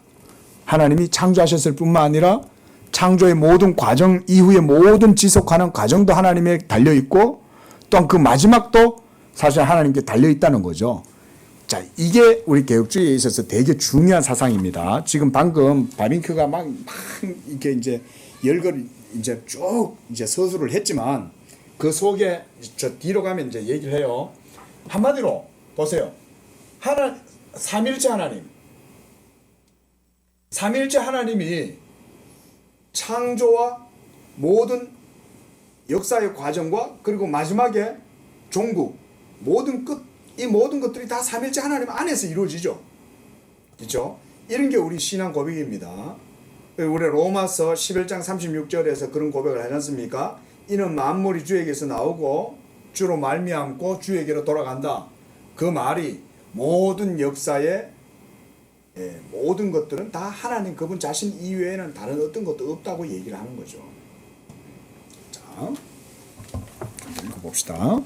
하나님이 창조하셨을 뿐만 아니라 창조의 모든 과정 이후의 모든 지속하는 과정도 하나님에 달려있고 또한 그 마지막도 사실 하나님께 달려있다는 거죠. 자, 이게 우리 개혁주의에 있어서 되게 중요한 사상입니다. 지금 방금 바빙크가 막 이렇게 이제 열거를 이제 쭉 이제 서술을 했지만 그 속에 저 뒤로 가면 이제 얘기를 해요. 한마디로 보세요. 삼일째 하나님. 삼일째 하나님이 창조와 모든 역사의 과정과 그리고 마지막에 종국 모든 끝, 이 모든 것들이 다 삼일째 하나님 안에서 이루어지죠. 그렇죠? 이런 게 우리 신앙 고백입니다. 우리 로마서 11장 36절에서 그런 고백을 하지 않습니까? 이는 만물이 주에게서 나오고 주로 말미암고 주에게로 돌아간다. 그 말이 모든 역사의 모든 것들은 다 하나님 그분 자신 이외에는 다른 어떤 것도 없다고 얘기를 하는 거죠. 자, 읽어봅시다.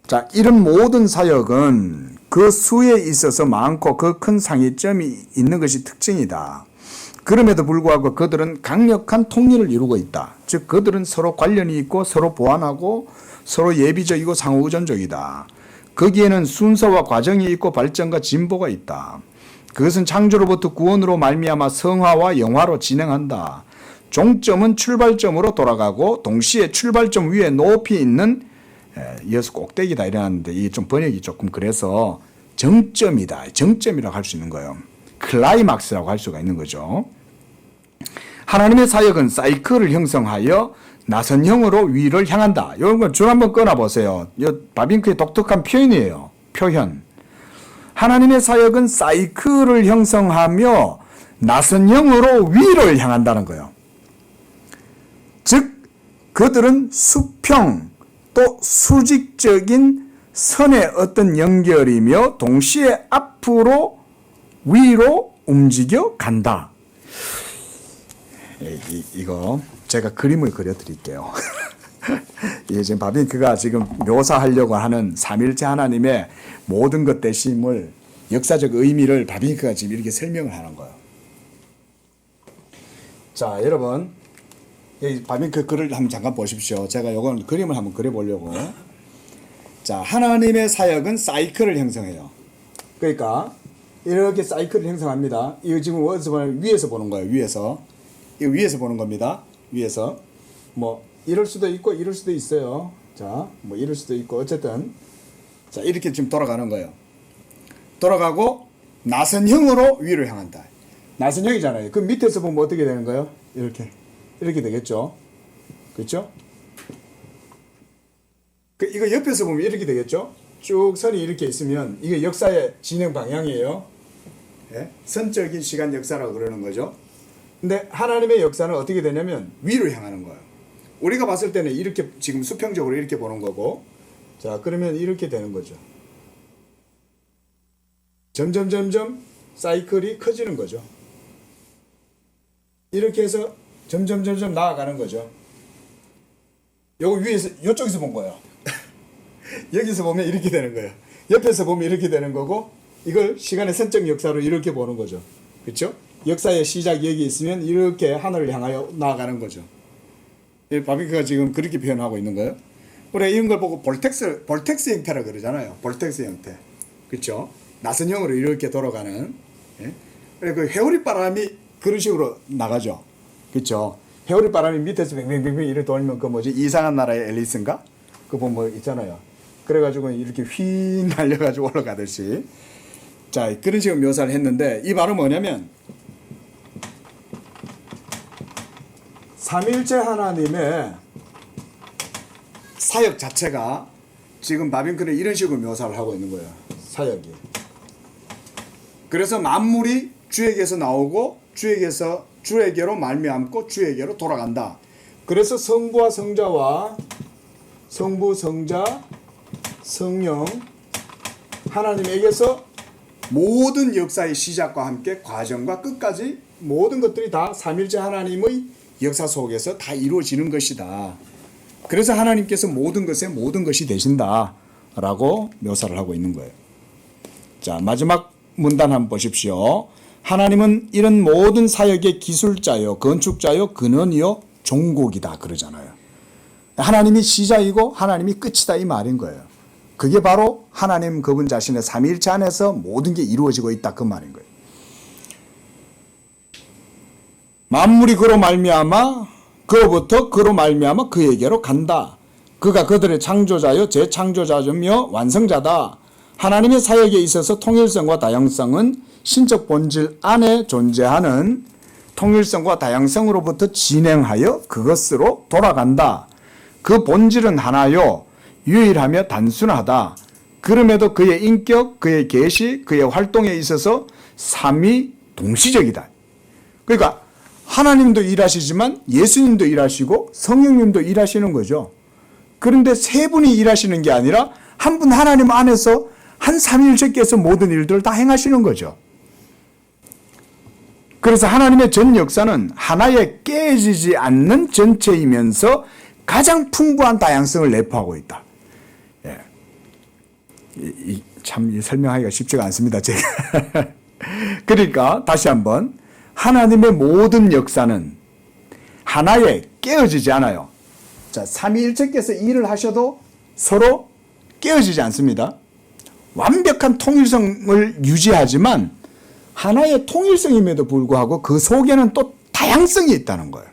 자, 이런 모든 사역은 그 수에 있어서 많고 그 큰 상이점이 있는 것이 특징이다. 그럼에도 불구하고 그들은 강력한 통일을 이루고 있다. 즉 그들은 서로 관련이 있고 서로 보완하고 서로 예비적이고 상호의존적이다. 거기에는 순서와 과정이 있고 발전과 진보가 있다. 그것은 창조로부터 구원으로 말미암아 성화와 영화로 진행한다. 종점은 출발점으로 돌아가고 동시에 출발점 위에 높이 있는 이어서 꼭대기다 이러는데 이게 좀 번역이 조금 그래서 정점이다. 정점이라고 할 수 있는 거예요. 클라이막스라고 할 수가 있는 거죠. 하나님의 사역은 사이클을 형성하여 나선형으로 위를 향한다. 이런 건 줄 한번 꺼내보세요. 이 바빙크의 독특한 표현이에요. 표현. 하나님의 사역은 사이클을 형성하며 나선형으로 위를 향한다는 거예요. 즉 그들은 수평 또 수직적인 선의 어떤 연결이며 동시에 앞으로 위로 움직여 간다. 이거 제가 그림을 그려드릴게요. 예, 지금 바빙크가 지금 묘사하려고 하는 삼일체 하나님의 모든 것 되심을 역사적 의미를 바빙크가 지금 이렇게 설명을 하는 거예요. 자, 여러분, 이 바빙크 글을 한번 잠깐 보십시오. 제가 이건 그림을 한번 그려보려고. 자, 하나님의 사역은 사이클을 형성해요. 그러니까 이렇게 사이클을 형성합니다. 이거 지금 어디서 보면 위에서 보는 거예요. 위에서. 이거 위에서 보는 겁니다. 위에서. 뭐 이럴 수도 있고 이럴 수도 있어요. 자, 뭐 이럴 수도 있고 어쨌든 자, 이렇게 지금 돌아가는 거예요. 돌아가고 나선형으로 위를 향한다. 나선형이잖아요. 그 밑에서 보면 어떻게 되는 거예요? 이렇게 되겠죠. 그렇죠? 이거 옆에서 보면 이렇게 되겠죠. 쭉 선이 이렇게 있으면 이게 역사의 진행 방향이에요. 예? 선적인 시간 역사라고 그러는 거죠. 근데 하나님의 역사는 어떻게 되냐면 위로 향하는 거예요. 우리가 봤을 때는 이렇게 지금 수평적으로 이렇게 보는 거고, 자, 그러면 이렇게 되는 거죠. 점점 사이클이 커지는 거죠. 이렇게 해서 점점 나아가는 거죠. 요거 위에서 이쪽에서 본 거예요. 여기서 보면 이렇게 되는 거예요. 옆에서 보면 이렇게 되는 거고, 이걸 시간의 선적 역사로 이렇게 보는 거죠. 그렇죠? 역사의 시작이 여기 있으면 이렇게 하늘을 향하여 나아가는 거죠. 바빙크가 지금 그렇게 표현하고 있는 거예요. 우리가 이런 걸 보고 볼텍스 형태라 그러잖아요. 볼텍스 형태. 그렇죠? 나선형으로 이렇게 돌아가는. 예? 그 회오리 바람이 그런 식으로 나가죠. 그렇죠? 회오리 바람이 밑에서 뱅뱅뱅뱅 이렇게 돌면 그 뭐지 이상한 나라의 앨리스인가? 그 보면 뭐 있잖아요. 그래가지고 이렇게 휘 날려가지고 올라가듯이 자 그런 식으로 묘사를 했는데 이 말은 뭐냐면 삼위일체 하나님의 사역 자체가 지금 바빙크는 이런 식으로 묘사를 하고 있는 거예요. 사역이. 그래서 만물이 주에게서 나오고 주에게로 말미암고 주에게로 돌아간다. 그래서 성부와 성자와 성부, 성자, 성령 하나님에게서 모든 역사의 시작과 함께 과정과 끝까지 모든 것들이 다 삼일째 하나님의 역사 속에서 다 이루어지는 것이다. 그래서 하나님께서 모든 것에 모든 것이 되신다 라고 묘사를 하고 있는 거예요. 자, 마지막 문단 한번 보십시오. 하나님은 이런 모든 사역의 기술자요, 건축자요, 근원이요, 종국이다 그러잖아요. 하나님이 시작이고 하나님이 끝이다 이 말인 거예요. 그게 바로 하나님 그분 자신의 삼위일체 안에서 모든 게 이루어지고 있다 그 말인 거예요. 만물이 그로 말미암아 그로부터 그로 말미암아 그에게로 간다. 그가 그들의 창조자요 재창조자며 완성자다. 하나님의 사역에 있어서 통일성과 다양성은 신적 본질 안에 존재하는 통일성과 다양성으로부터 진행하여 그것으로 돌아간다. 그 본질은 하나요 유일하며 단순하다. 그럼에도 그의 인격, 그의 계시, 그의 활동에 있어서 삼위 동시적이다. 그러니까 하나님도 일하시지만 예수님도 일하시고 성령님도 일하시는 거죠. 그런데 세 분이 일하시는 게 아니라 한 분 하나님 안에서 한 삼위일체께서 모든 일들을 다 행하시는 거죠. 그래서 하나님의 전 역사는 하나에 깨지지 않는 전체이면서 가장 풍부한 다양성을 내포하고 있다. 예. 참 설명하기가 쉽지가 않습니다. 제가. 그러니까 다시 한번 하나님의 모든 역사는 하나에 깨어지지 않아요. 자, 삼위일체께서 일을 하셔도 서로 깨어지지 않습니다. 완벽한 통일성을 유지하지만 하나의 통일성임에도 불구하고 그 속에는 또 다양성이 있다는 거예요.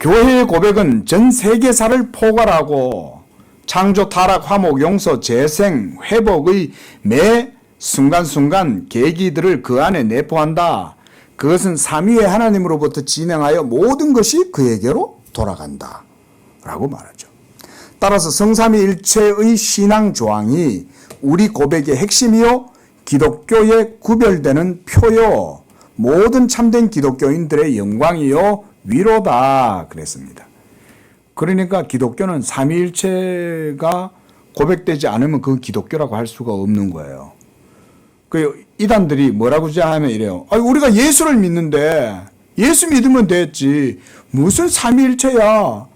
교회의 고백은 전 세계사를 포괄하고 창조, 타락, 화목, 용서, 재생, 회복의 매 순간순간 계기들을 그 안에 내포한다. 그것은 삼위의 하나님으로부터 진행하여 모든 것이 그에게로 돌아간다 라고 말하죠. 따라서 성삼위일체의 신앙 조항이 우리 고백의 핵심이요 기독교에 구별되는 표요 모든 참된 기독교인들의 영광이요 위로다 그랬습니다. 그러니까 기독교는 삼위일체가 고백되지 않으면 그 기독교라고 할 수가 없는 거예요. 그 이단들이 뭐라고 하면 이래요. 우리가 예수를 믿는데 예수 믿으면 됐지. 무슨 삼위일체야.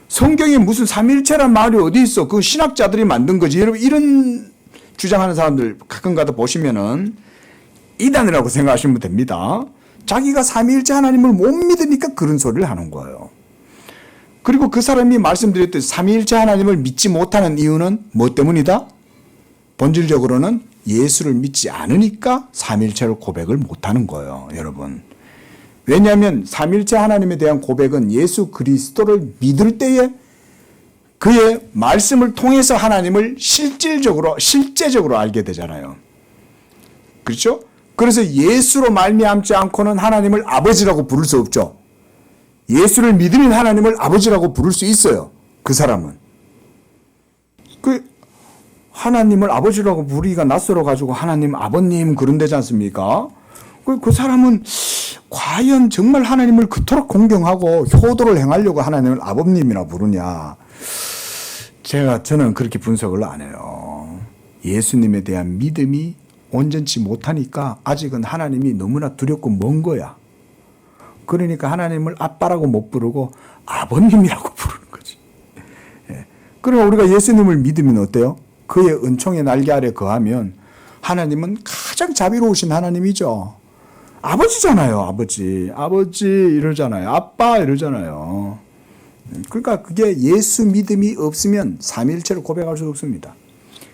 성경에 무슨 삼위일체란 말이 어디 있어. 그 신학자들이 만든 거지. 여러분 이런 주장하는 사람들 가끔가다 보시면은 이단이라고 생각하시면 됩니다. 자기가 삼위일체 하나님을 못 믿으니까 그런 소리를 하는 거예요. 그리고 그 사람이 말씀드렸듯이 삼위일체 하나님을 믿지 못하는 이유는 뭐 때문이다? 본질적으로는 예수를 믿지 않으니까 삼위일체를 고백을 못하는 거예요. 여러분. 왜냐하면 삼위일체 하나님에 대한 고백은 예수 그리스도를 믿을 때에 그의 말씀을 통해서 하나님을 실제적으로 알게 되잖아요. 그렇죠? 그래서 예수로 말미암지 않고는 하나님을 아버지라고 부를 수 없죠. 예수를 믿으면 하나님을 아버지라고 부를 수 있어요. 그 사람은. 그 하나님을 아버지라고 부르기가 낯설어 가지고 하나님 아버님 그런 데지 않습니까? 그 사람은 과연 정말 하나님을 그토록 공경하고 효도를 행하려고 하나님을 아버님이라 부르냐? 저는 그렇게 분석을 안 해요. 예수님에 대한 믿음이 온전치 못하니까 아직은 하나님이 너무나 두렵고 먼 거야. 그러니까 하나님을 아빠라고 못 부르고 아버님이라고 부르는 거지. 예. 그러나 우리가 예수님을 믿으면 어때요? 그의 은총의 날개 아래 거하면 하나님은 가장 자비로우신 하나님이죠. 아버지잖아요. 아버지 이러잖아요. 아빠 이러잖아요. 그러니까 그게 예수 믿음이 없으면 삼위일체를 고백할 수 없습니다.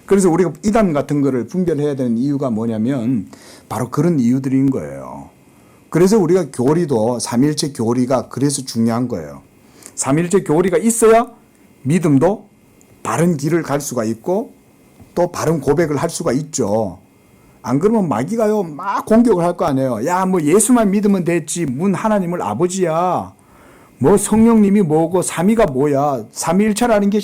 그래서 우리가 이단 같은 거를 분별해야 되는 이유가 뭐냐면 바로 그런 이유들인 거예요. 그래서 우리가 교리도 삼위일체 교리가 그래서 중요한 거예요. 삼위일체 교리가 있어야 믿음도 바른 길을 갈 수가 있고 또 바른 고백을 할 수가 있죠. 안 그러면 마귀가요 막 공격을 할 거 아니에요. 야, 뭐 예수만 믿으면 됐지. 문 하나님을 아버지야. 뭐 성령님이 뭐고 삼위가 뭐야. 삼위일체라는 게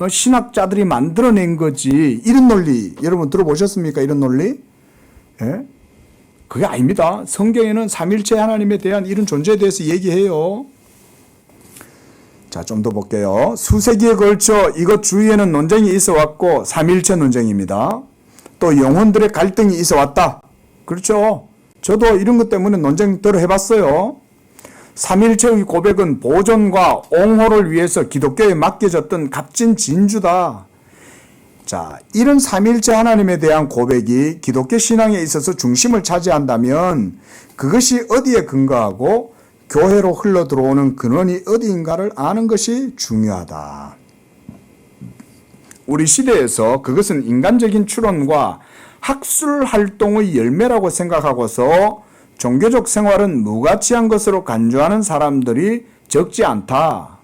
신학자들이 만들어낸 거지. 이런 논리 여러분 들어보셨습니까? 이런 논리? 예? 그게 아닙니다. 성경에는 삼위일체 하나님에 대한 이런 존재에 대해서 얘기해요. 자, 좀 더 볼게요. 수세기에 걸쳐 이것 주위에는 논쟁이 있어 왔고 삼위일체 논쟁입니다. 또 영혼들의 갈등이 있어 왔다. 그렇죠. 저도 이런 것 때문에 논쟁들을 해봤어요. 삼위일체의 고백은 보존과 옹호를 위해서 기독교에 맡겨졌던 값진 진주다. 자, 이런 삼위일체 하나님에 대한 고백이 기독교 신앙에 있어서 중심을 차지한다면 그것이 어디에 근거하고 교회로 흘러 들어오는 근원이 어디인가를 아는 것이 중요하다. 우리 시대에서 그것은 인간적인 추론과 학술 활동의 열매라고 생각하고서 종교적 생활은 무가치한 것으로 간주하는 사람들이 적지 않다.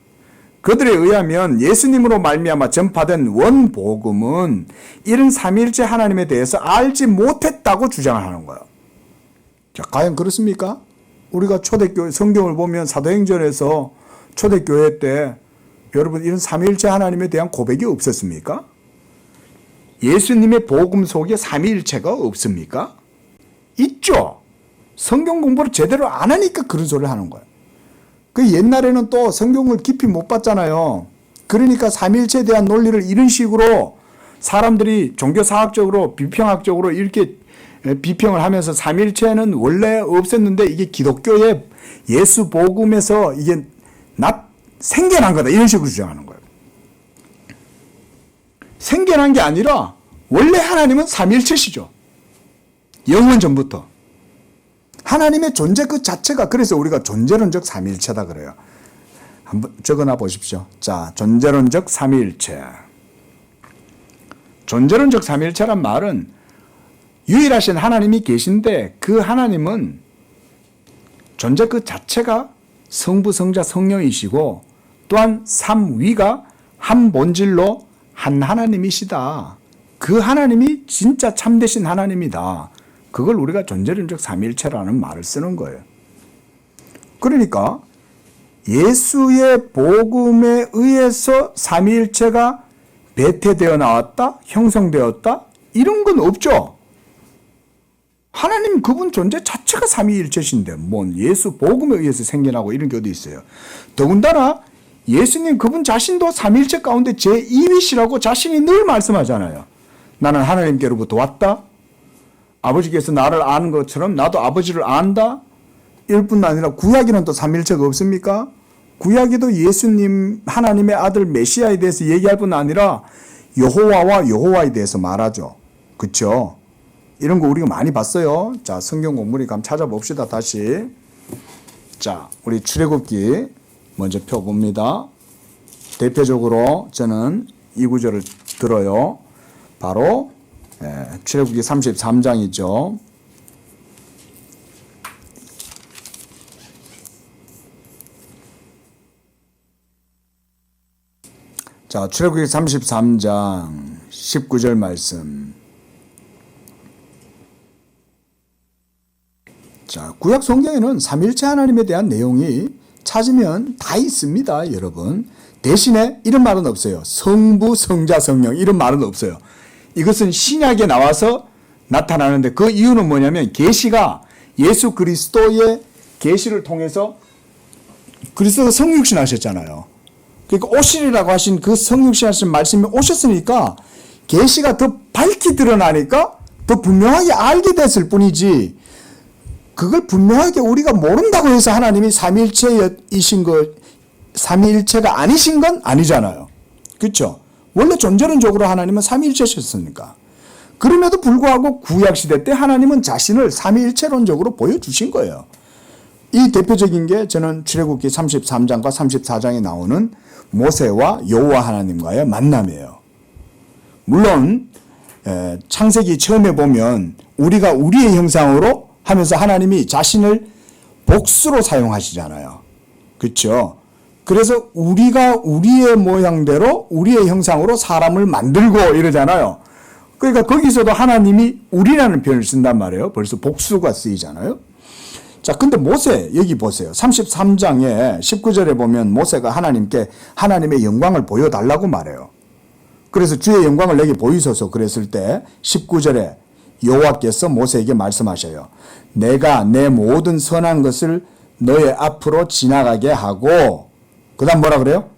그들에 의하면 예수님으로 말미암아 전파된 원복음은 이런 삼위일체 하나님에 대해서 알지 못했다고 주장을 하는 거예요. 자, 과연 그렇습니까? 우리가 초대교회 성경을 보면 사도행전에서 초대교회 때 여러분 이런 삼위일체 하나님에 대한 고백이 없었습니까? 예수님의 복음 속에 삼위일체가 없습니까? 있죠. 성경 공부를 제대로 안 하니까 그런 소리를 하는 거예요. 그 옛날에는 또 성경을 깊이 못 봤잖아요. 그러니까 삼위일체에 대한 논리를 이런 식으로 사람들이 종교사학적으로 비평학적으로 이렇게 비평을 하면서 삼위일체는 원래 없었는데 이게 기독교의 예수 복음에서 이게 생겨난 거다 이런 식으로 주장하는 거예요. 생겨난 게 아니라 원래 하나님은 삼위일체시죠. 영원 전부터. 하나님의 존재 그 자체가 그래서 우리가 존재론적 삼위일체다 그래요. 한번 적어놔 보십시오. 자, 존재론적 삼위일체. 존재론적 삼위일체란 말은 유일하신 하나님이 계신데 그 하나님은 존재 그 자체가 성부, 성자, 성령이시고 또한 삼위가 한 본질로 한 하나님이시다. 그 하나님이 진짜 참되신 하나님이다. 그걸 우리가 존재론적 삼위일체라는 말을 쓰는 거예요. 그러니까 예수의 복음에 의해서 삼위일체가 배태되어 나왔다, 형성되었다 이런 건 없죠. 하나님 그분 존재 자체가 삼위일체신데 뭔 예수 복음에 의해서 생겨나고 이런 게 어디 있어요. 더군다나 예수님 그분 자신도 삼위일체 가운데 제2위시라고 자신이 늘 말씀하잖아요. 나는 하나님께로부터 왔다. 아버지께서 나를 아는 것처럼 나도 아버지를 안다. 이뿐 아니라 구약에는 또 삼위일체가 없습니까? 구약에도 예수님 하나님의 아들 메시아에 대해서 얘기할 뿐 아니라 여호와와 여호와에 대해서 말하죠. 그렇죠? 이런 거 우리가 많이 봤어요. 자, 성경 공부니까 한번 찾아봅시다. 다시. 자, 우리 출애굽기 먼저 펴봅니다. 대표적으로 저는 이 구절을 들어요. 바로 출애굽기 33장이죠. 자, 출애굽기 33장 19절 말씀. 자, 구약 성경에는 삼위일체 하나님에 대한 내용이 찾으면 다 있습니다, 여러분. 대신에 이런 말은 없어요. 성부, 성자, 성령 이런 말은 없어요. 이것은 신약에 나와서 나타나는데 그 이유는 뭐냐면 계시가 예수 그리스도의 계시를 통해서 그리스도가 성육신 하셨잖아요. 그러니까 오시리라고 하신 그 성육신 하신 말씀이 오셨으니까 계시가 더 밝히 드러나니까 더 분명하게 알게 됐을 뿐이지 그걸 분명하게 우리가 모른다고 해서 하나님이 삼위일체이신 거 삼위일체가 아니신 건 아니잖아요. 그렇죠? 원래 존재론적으로 하나님은 삼위일체셨으니까. 그럼에도 불구하고 구약시대 때 하나님은 자신을 삼위일체론적으로 보여주신 거예요. 이 대표적인 게 저는 출애굽기 33장과 34장에 나오는 모세와 여호와 하나님과의 만남이에요. 물론 창세기 처음에 보면 우리가 우리의 형상으로 하면서 하나님이 자신을 복수로 사용하시잖아요. 그렇죠? 그래서 우리가 우리의 모양대로 우리의 형상으로 사람을 만들고 이러잖아요. 그러니까 거기서도 하나님이 우리라는 표현을 쓴단 말이에요. 벌써 복수가 쓰이잖아요. 자, 근데 모세 여기 보세요. 33장에 19절에 보면 모세가 하나님께 하나님의 영광을 보여달라고 말해요. 그래서 주의 영광을 내게 보이소서 그랬을 때 19절에 여호와께서 모세에게 말씀하셔요. 내가 내 모든 선한 것을 너의 앞으로 지나가게 하고 그 다음 뭐라 그래요?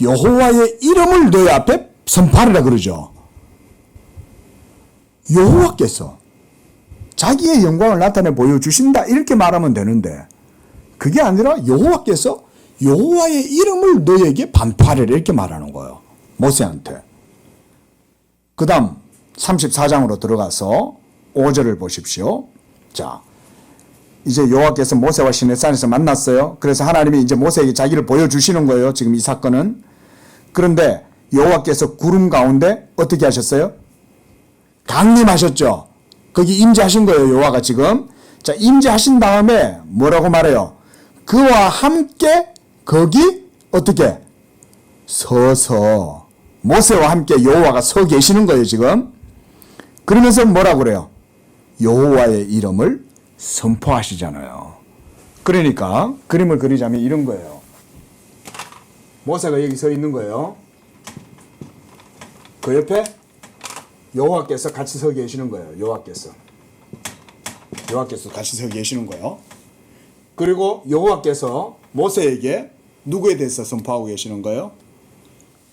여호와의 이름을 너의 앞에 선포하리라 그러죠. 여호와께서 자기의 영광을 나타내 보여주신다 이렇게 말하면 되는데 그게 아니라 여호와께서 여호와의 이름을 너에게 반포하리라 이렇게 말하는 거예요. 모세한테. 그 다음 34장으로 들어가서 5절을 보십시오. 자, 이제 여호와께서 모세와 시내산에서 만났어요. 그래서 하나님이 이제 모세에게 자기를 보여주시는 거예요. 지금 이 사건은. 그런데 여호와께서 구름 가운데 어떻게 하셨어요? 강림하셨죠. 거기 임재하신 거예요. 여호와가 지금. 자, 임재하신 다음에 뭐라고 말해요? 그와 함께 거기 어떻게? 서서 모세와 함께 여호와가 서 계시는 거예요. 지금. 그러면서 뭐라고 그래요? 여호와의 이름을 선포하시잖아요. 그러니까 그림을 그리자면 이런 거예요. 모세가 여기 서 있는 거예요. 그 옆에 여호와께서 같이 서 계시는 거예요. 여호와께서 같이 서 계시는 거예요. 그리고 여호와께서 모세에게 누구에 대해서 선포하고 계시는 거예요?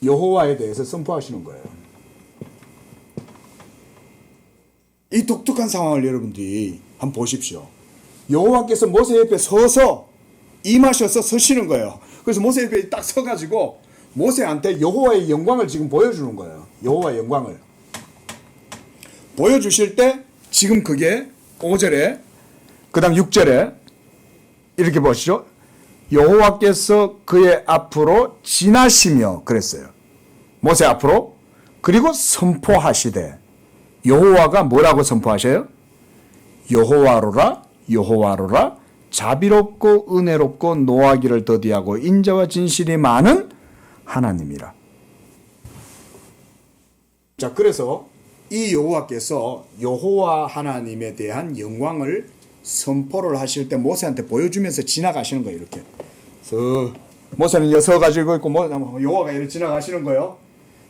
여호와에 대해서 선포하시는 거예요. 이 독특한 상황을 여러분들이 한번 보십시오. 여호와께서 모세 옆에 서서 임하셔서 서시는 거예요. 그래서 모세 옆에 딱 서가지고 모세한테 여호와의 영광을 지금 보여주는 거예요. 여호와의 영광을 보여주실 때 지금 그게 5절에 그 다음 6절에 이렇게 보시죠. 여호와께서 그의 앞으로 지나시며 그랬어요. 모세 앞으로. 그리고 선포하시되 여호와가 뭐라고 선포하셔요? 여호와로라 여호와로라 자비롭고 은혜롭고 노하기를 더디하고 인자와 진실이 많은 하나님이라. 자, 그래서 이 여호와께서 여호와 하나님에 대한 영광을 선포를 하실 때 모세한테 보여주면서 지나가시는 거예요. 이렇게 모세는 이제 서가지고 있고 여호와가 이렇게 지나가시는 거예요.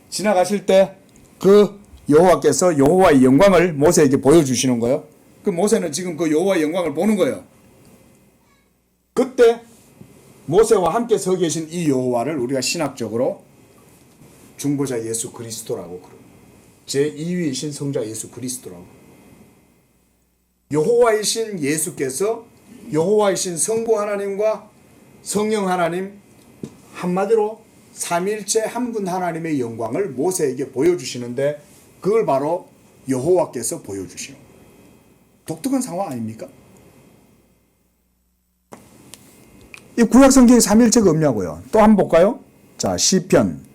지나가실 때 그 여호와께서 여호와의 영광을 모세에게 보여주시는 거예요. 그 모세는 지금 그 여호와의 영광을 보는 거예요. 그때 모세와 함께 서 계신 이 여호와를 우리가 신학적으로 중보자 예수 그리스도라고 그래요. 제2위이신 성자 예수 그리스도라고. 여호와이신 예수께서 여호와이신 성부 하나님과 성령 하나님 한마디로 삼일체 한 분 하나님의 영광을 모세에게 보여주시는데 그걸 바로 여호와께서 보여주시는 거예요. 독특한 상황 아닙니까? 이 구약 성경에 삼일체가 없냐고요. 또 한번 볼까요? 자, 시편.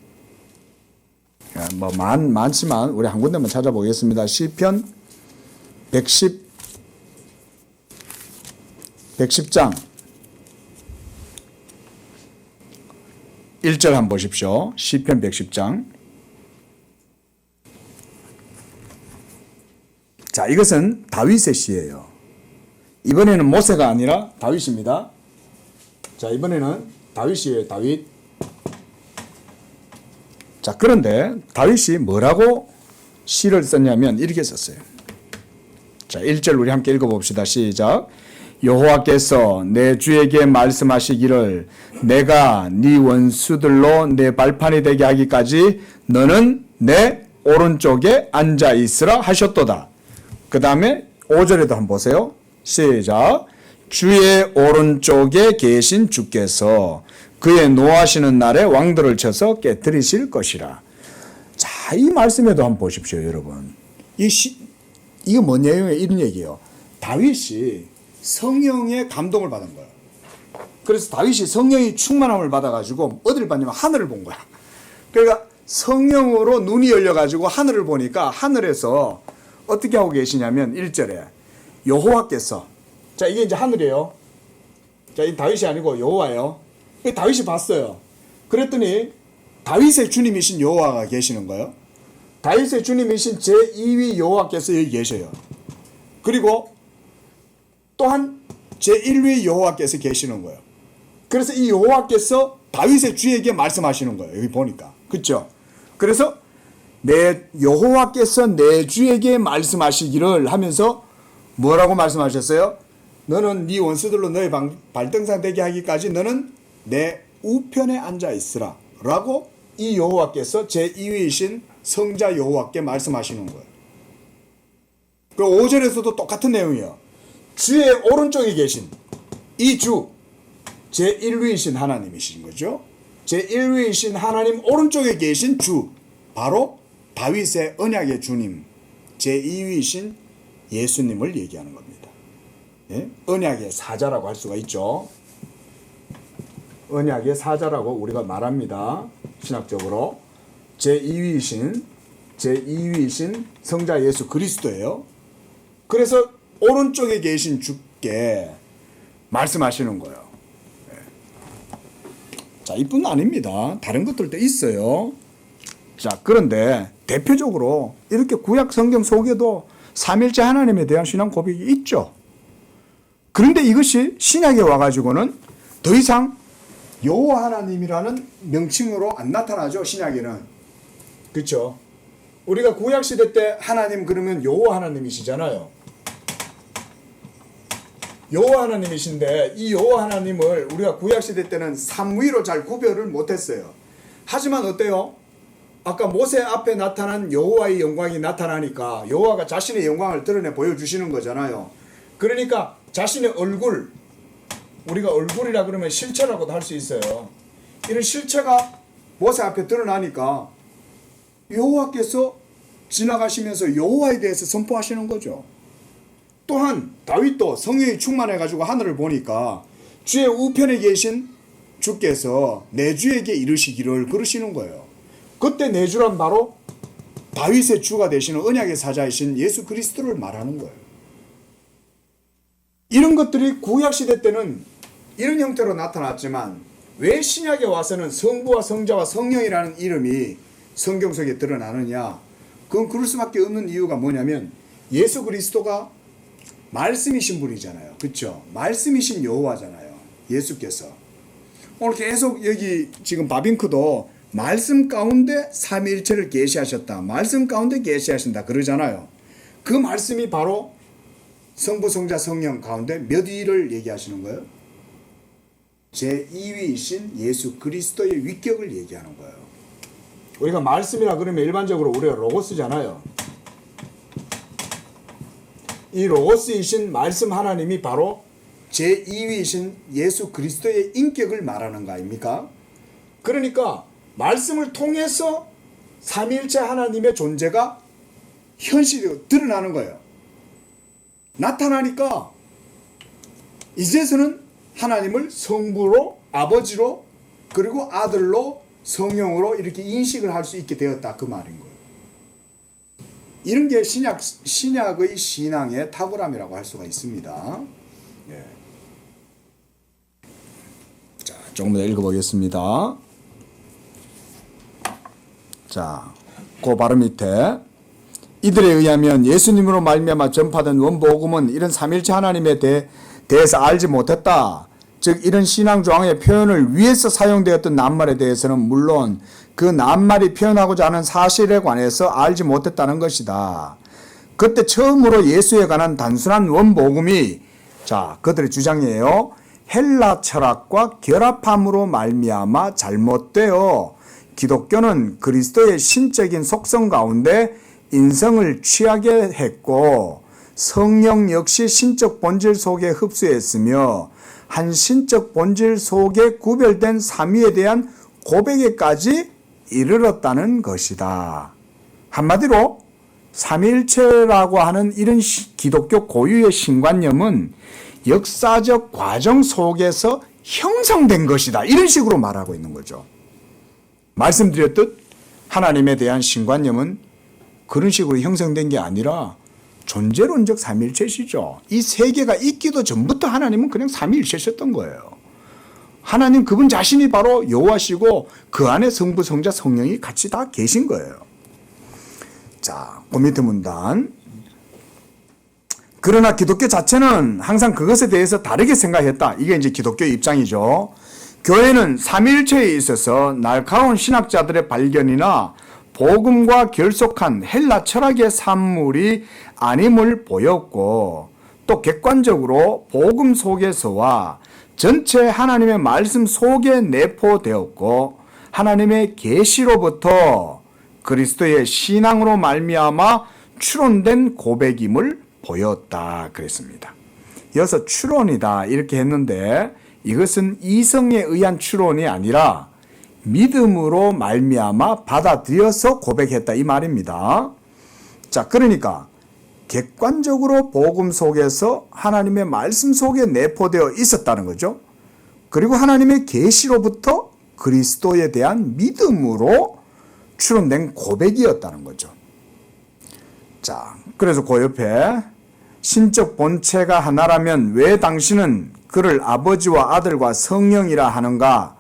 많지만 우리 한 군데만 찾아보겠습니다. 시편 110장 1절 한번 보십시오. 시편 110장. 자, 이것은 다윗의 시예요. 이번에는 모세가 아니라 다윗입니다. 자, 이번에는 다윗이에요. 다윗. 자, 그런데 다윗이 뭐라고 시를 썼냐면 이렇게 썼어요. 자, 1절 우리 함께 읽어봅시다. 시작. 여호와께서 내 주에게 말씀하시기를 내가 네 원수들로 내 발판이 되게 하기까지 너는 내 오른쪽에 앉아 있으라 하셨도다. 그 다음에 5절에도 한번 보세요. 시작. 주의 오른쪽에 계신 주께서 그의 노하시는 날에 왕들을 쳐서 깨뜨리실 것이라. 자, 이 말씀에도 한번 보십시오, 여러분. 이거 뭔 내용이에요? 이런 얘기예요. 다윗이 성령의 감동을 받은 거예요. 그래서 다윗이 성령의 충만함을 받아가지고 어디를 봤냐면 하늘을 본 거야. 그러니까 성령으로 눈이 열려가지고 하늘을 보니까 하늘에서 어떻게 하고 계시냐면 1절에 여호와께서, 자 이게 이제 하늘이에요. 자 이 다윗이 아니고 여호와예요. 다윗이 봤어요. 그랬더니 다윗의 주님이신 여호와가 계시는 거예요. 다윗의 주님이신 제2위 여호와께서 여기 계셔요. 그리고 또한 제1위 여호와께서 계시는 거예요. 그래서 이 여호와께서 다윗의 주에게 말씀하시는 거예요. 여기 보니까. 그렇죠? 그래서 내 여호와께서 내 주에게 말씀하시기를 하면서 뭐라고 말씀하셨어요? 너는 네 원수들로 너의 발등상 되게 하기까지 너는 내 우편에 앉아 있으라 라고 이 여호와께서 제2위이신 성자 여호와께 말씀하시는 거예요. 그 5절에서도 똑같은 내용이에요. 주의 오른쪽에 계신 이 주 제1위이신 하나님이신 거죠. 제1위이신 하나님 오른쪽에 계신 주, 바로 다윗의 언약의 주님, 제2위이신 예수님을 얘기하는 겁니다. 예? 언약의 사자라고 할 수가 있죠. 언약의 사자라고 우리가 말합니다. 신학적으로. 제2위이신 성자 예수 그리스도예요. 그래서 오른쪽에 계신 주께 말씀하시는 거예요. 예. 자, 이뿐 아닙니다. 다른 것들도 있어요. 자, 그런데 대표적으로 이렇게 구약 성경 속에도 삼일째 하나님에 대한 신앙 고백이 있죠. 그런데 이것이 신약에 와가지고는 더 이상 여호와 하나님이라는 명칭으로 안 나타나죠. 신약에는. 그렇죠. 우리가 구약 시대 때 하나님 그러면 여호와 하나님이시잖아요. 여호와 하나님이신데 이 여호와 하나님을 우리가 구약 시대 때는 삼위로 잘 구별을 못했어요. 하지만 어때요? 아까 모세 앞에 나타난 여호와의 영광이 나타나니까 여호와가 자신의 영광을 드러내 보여주시는 거잖아요. 그러니까 자신의 얼굴, 우리가 얼굴이라 그러면 실체라고도 할 수 있어요. 이런 실체가 모세 앞에 드러나니까 여호와께서 지나가시면서 여호와에 대해서 선포하시는 거죠. 또한 다윗도 성령이 충만해가지고 하늘을 보니까 주의 우편에 계신 주께서 내 주에게 이르시기를 그러시는 거예요. 그때 내 주란 바로 다윗의 주가 되시는 언약의 사자이신 예수 그리스도를 말하는 거예요. 이런 것들이 구약시대 때는 이런 형태로 나타났지만 왜 신약에 와서는 성부와 성자와 성령이라는 이름이 성경 속에 드러나느냐? 그건 그럴 수밖에 없는 이유가 뭐냐면 예수 그리스도가 말씀이신 분이잖아요. 그렇죠? 말씀이신 여호와잖아요. 예수께서. 오늘 계속 여기 지금 바빙크도 말씀 가운데 삼위일체를 계시하셨다. 말씀 가운데 계시하신다. 그러잖아요. 그 말씀이 바로 성부, 성자, 성령 가운데 몇 위를 얘기하시는 거예요? 제2위이신 예수 그리스도의 위격을 얘기하는 거예요. 우리가 말씀이라 그러면 일반적으로 우리가 로고스잖아요. 이 로고스이신 말씀 하나님이 바로 제2위이신 예수 그리스도의 인격을 말하는 거 아닙니까? 그러니까 말씀을 통해서 삼위일체 하나님의 존재가 현실이 드러나는 거예요. 나타나니까 이제서는 하나님을 성부로, 아버지로, 그리고 아들로, 성령으로 이렇게 인식을 할 수 있게 되었다. 그 말인 거예요. 이런 게 신약의 신앙의 탁월함이라고 할 수가 있습니다. 예. 자, 조금 더 읽어보겠습니다. 자, 그 바로 밑에 이들에 의하면 예수님으로 말미암아 전파된 원복음은 이런 삼일체 하나님에 대해서 알지 못했다. 즉 이런 신앙 조항의 표현을 위해서 사용되었던 낱말에 대해서는 물론 그 낱말이 표현하고자 하는 사실에 관해서 알지 못했다는 것이다. 그때 처음으로 예수에 관한 단순한 원복음이, 자, 그들의 주장이에요. 헬라 철학과 결합함으로 말미암아 잘못되어 기독교는 그리스도의 신적인 속성 가운데 인성을 취하게 했고 성령 역시 신적 본질 속에 흡수했으며 한 신적 본질 속에 구별된 삼위에 대한 고백에까지 이르렀다는 것이다. 한마디로 삼위일체라고 하는 이런 기독교 고유의 신관념은 역사적 과정 속에서 형성된 것이다. 이런 식으로 말하고 있는 거죠. 말씀드렸듯 하나님에 대한 신관념은 그런 식으로 형성된 게 아니라 존재론적 삼위일체시죠. 이 세계가 있기도 전부터 하나님은 그냥 삼위일체셨던 거예요. 하나님 그분 자신이 바로 여호와시고 그 안에 성부, 성자, 성령이 같이 다 계신 거예요. 자, 그 밑에 문단. 그러나 기독교 자체는 항상 그것에 대해서 다르게 생각했다. 이게 이제 기독교 입장이죠. 교회는 삼위일체에 있어서 날카로운 신학자들의 발견이나 복음과 결속한 헬라 철학의 산물이 아님을 보였고, 또 객관적으로 복음 속에서와 전체 하나님의 말씀 속에 내포되었고, 하나님의 계시로부터 그리스도의 신앙으로 말미암아 추론된 고백임을 보였다 그랬습니다. 이어서 추론이다 이렇게 했는데, 이것은 이성에 의한 추론이 아니라 믿음으로 말미암아 받아들여서 고백했다 이 말입니다. 자, 그러니까 객관적으로 복음 속에서 하나님의 말씀 속에 내포되어 있었다는 거죠. 그리고 하나님의 계시로부터 그리스도에 대한 믿음으로 추론된 고백이었다는 거죠. 자, 그래서 그 옆에 신적 본체가 하나라면 왜 당신은 그를 아버지와 아들과 성령이라 하는가?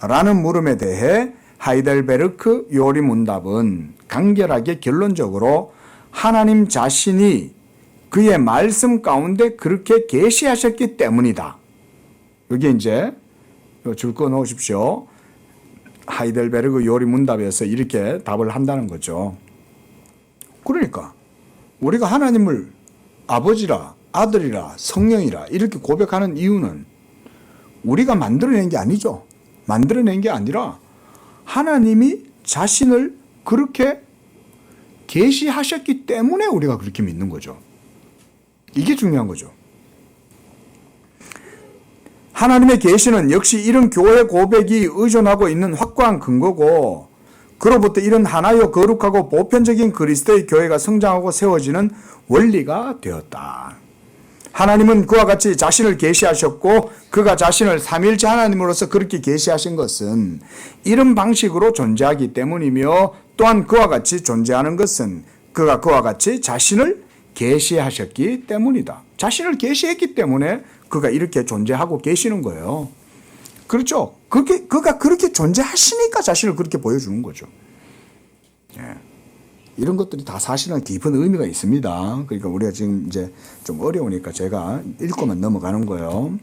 라는 물음에 대해 하이델베르크 요리 문답은 간결하게 결론적으로 하나님 자신이 그의 말씀 가운데 그렇게 계시하셨기 때문이다. 여기 이제 줄 거 놓으십시오. 하이델베르크 요리 문답에서 이렇게 답을 한다는 거죠. 그러니까 우리가 하나님을 아버지라, 아들이라, 성령이라 이렇게 고백하는 이유는 우리가 만들어낸 게 아니죠. 만들어낸 게 아니라 하나님이 자신을 그렇게 계시하셨기 때문에 우리가 그렇게 믿는 거죠. 이게 중요한 거죠. 하나님의 계시는 역시 이런 교회 고백이 의존하고 있는 확고한 근거고, 그로부터 이런 하나요 거룩하고 보편적인 그리스도의 교회가 성장하고 세워지는 원리가 되었다. 하나님은 그와 같이 자신을 계시하셨고 그가 자신을 삼위일체 하나님으로서 그렇게 계시하신 것은 이런 방식으로 존재하기 때문이며, 또한 그와 같이 존재하는 것은 그가 그와 같이 자신을 계시하셨기 때문이다. 자신을 계시했기 때문에 그가 이렇게 존재하고 계시는 거예요. 그렇죠? 그가 그렇게 존재하시니까 자신을 그렇게 보여주는 거죠. 예. 이런 것들이 다 사실은 깊은 의미가 있습니다. 그러니까 우리가 지금 이제 좀 어려우니까 제가 읽고만 넘어가는 거예요.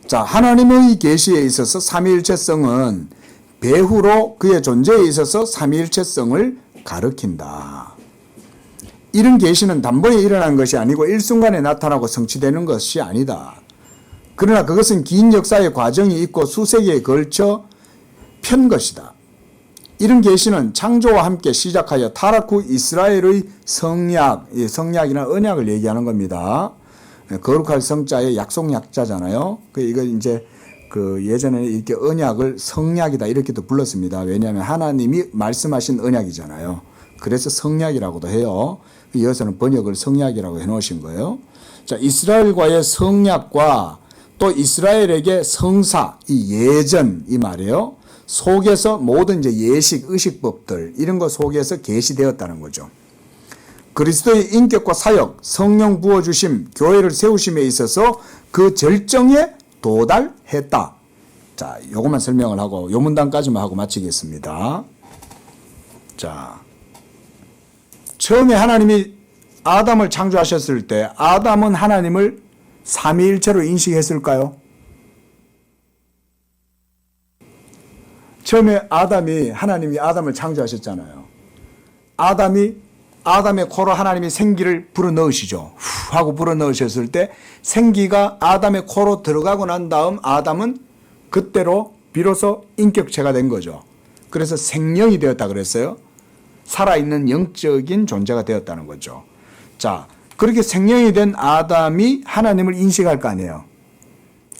자, 하나님의 계시에 있어서 삼위일체성은 배후로 그의 존재에 있어서 삼위일체성을 가리킨다. 이런 계시는 단번에 일어난 것이 아니고 일순간에 나타나고 성취되는 것이 아니다. 그러나 그것은 긴 역사의 과정이 있고 수세기에 걸쳐 편 것이다. 이런 계시는 창조와 함께 시작하여 타락 후 이스라엘의 성약이나 언약을 얘기하는 겁니다. 거룩할 성자의 약속약자잖아요. 이거 이제 예전에 이렇게 언약을 성약이다 이렇게도 불렀습니다. 왜냐하면 하나님이 말씀하신 언약이잖아요. 그래서 성약이라고도 해요. 이어서는 번역을 성약이라고 해놓으신 거예요. 자, 이스라엘과의 성약과 또 이스라엘에게 성사, 이 예전 이 말이에요. 속에서 모든 이제 예식, 의식법들 이런 것 속에서 계시되었다는 거죠. 그리스도의 인격과 사역, 성령 부어주심, 교회를 세우심에 있어서 그 절정에 도달했다. 자, 요것만 설명을 하고 요 문단까지만 하고 마치겠습니다. 자, 처음에 하나님이 아담을 창조하셨을 때 아담은 하나님을 삼위일체로 인식했을까요? 처음에 하나님이 아담을 창조하셨잖아요. 아담의 코로 하나님이 생기를 불어넣으시죠. 후 하고 불어넣으셨을 때 생기가 아담의 코로 들어가고 난 다음 아담은 그때로 비로소 인격체가 된 거죠. 그래서 생령이 되었다 그랬어요. 살아있는 영적인 존재가 되었다는 거죠. 자, 그렇게 생령이 된 아담이 하나님을 인식할 거 아니에요.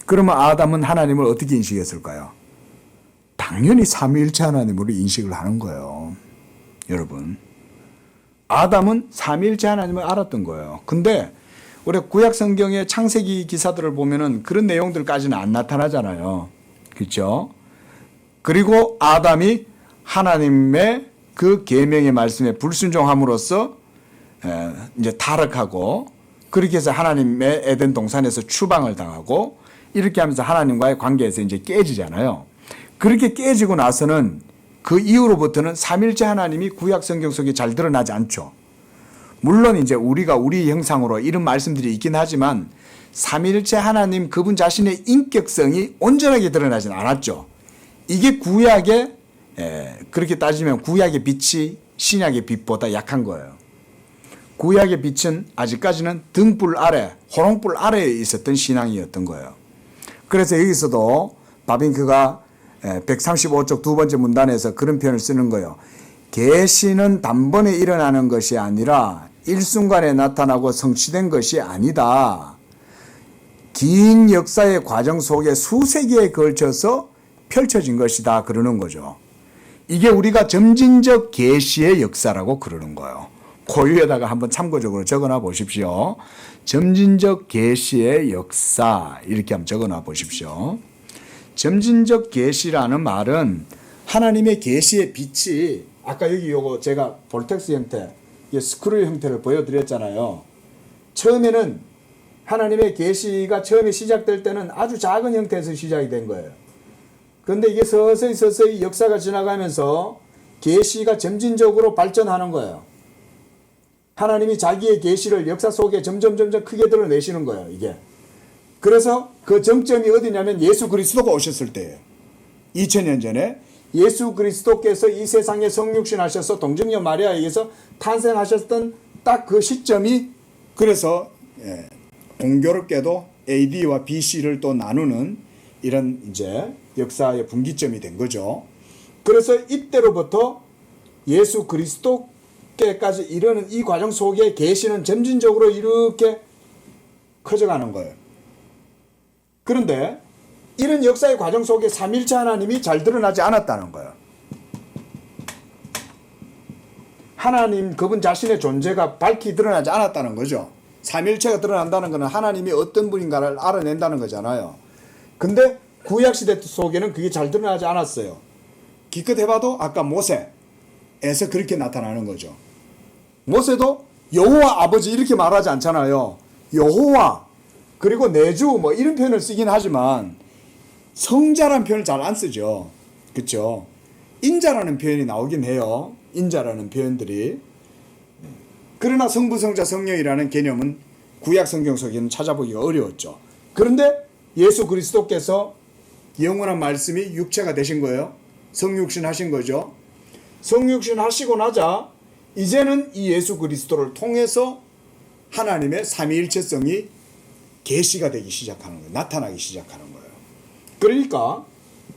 그러면 아담은 하나님을 어떻게 인식했을까요? 당연히 삼위일체 하나님으로 인식을 하는 거예요. 여러분, 아담은 삼위일체 하나님을 알았던 거예요. 근데 우리 구약 성경의 창세기 기사들을 보면은 그런 내용들까지는 안 나타나잖아요. 그렇죠? 그리고 아담이 하나님의 그 계명의 말씀에 불순종함으로써 이제 타락하고, 그렇게 해서 하나님의 에덴 동산에서 추방을 당하고, 이렇게 하면서 하나님과의 관계에서 이제 깨지잖아요. 그렇게 깨지고 나서는 그 이후로부터는 삼일체 하나님이 구약 성경 속에 잘 드러나지 않죠. 물론 이제 우리가 우리 형상으로 이런 말씀들이 있긴 하지만 삼일체 하나님 그분 자신의 인격성이 온전하게 드러나진 않았죠. 이게 구약의, 그렇게 따지면 구약의 빛이 신약의 빛보다 약한 거예요. 구약의 빛은 아직까지는 등불 아래, 호롱불 아래에 있었던 신앙이었던 거예요. 그래서 여기서도 바빙크가 135쪽 두 번째 문단에서 그런 표현을 쓰는 거예요. 계시는 단번에 일어나는 것이 아니라 일순간에 나타나고 성취된 것이 아니다. 긴 역사의 과정 속에 수세기에 걸쳐서 펼쳐진 것이다 그러는 거죠. 이게 우리가 점진적 계시의 역사라고 그러는 거예요. 고유에다가 한번 참고적으로 적어놔 보십시오. 점진적 계시의 역사, 이렇게 한번 적어놔 보십시오. 점진적 계시라는 말은 하나님의 계시의 빛이, 아까 여기 요거 제가 볼텍스 형태, 스크류 형태를 보여드렸잖아요. 처음에는 하나님의 계시가 처음에 시작될 때는 아주 작은 형태에서 시작이 된 거예요. 그런데 이게 서서히 역사가 지나가면서 계시가 점진적으로 발전하는 거예요. 하나님이 자기의 계시를 역사 속에 점점 크게 드러내시는 거예요, 이게. 그래서 그 정점이 어디냐면 예수 그리스도가 오셨을 때예요. 2000년 전에 예수 그리스도께서 이 세상에 성육신 하셔서 동정녀 마리아에게서 탄생하셨던 딱 그 시점이, 그래서 공교롭게도 AD와 BC를 또 나누는 이런 이제 역사의 분기점이 된 거죠. 그래서 이때로부터 예수 그리스도께까지 이르는 이 과정 속에 계시는 점진적으로 이렇게 커져가는 거예요. 그런데 이런 역사의 과정 속에 삼일체 하나님이 잘 드러나지 않았다는 거예요. 하나님 그분 자신의 존재가 밝히 드러나지 않았다는 거죠. 삼일체가 드러난다는 것은 하나님이 어떤 분인가를 알아낸다는 거잖아요. 근데 구약시대 속에는 그게 잘 드러나지 않았어요. 기껏 해봐도 아까 모세에서 그렇게 나타나는 거죠. 모세도 여호와 아버지 이렇게 말하지 않잖아요. 여호와, 그리고 내주 뭐 이런 표현을 쓰긴 하지만 성자라는 표현을 잘 안 쓰죠. 그렇죠? 인자라는 표현이 나오긴 해요. 인자라는 표현들이. 그러나 성부, 성자, 성령이라는 개념은 구약 성경 속에는 찾아보기가 어려웠죠. 그런데 예수 그리스도께서 영원한 말씀이 육체가 되신 거예요. 성육신 하신 거죠. 성육신 하시고 나자 이제는 이 예수 그리스도를 통해서 하나님의 삼위일체성이 계시가 되기 시작하는 거예요. 나타나기 시작하는 거예요. 그러니까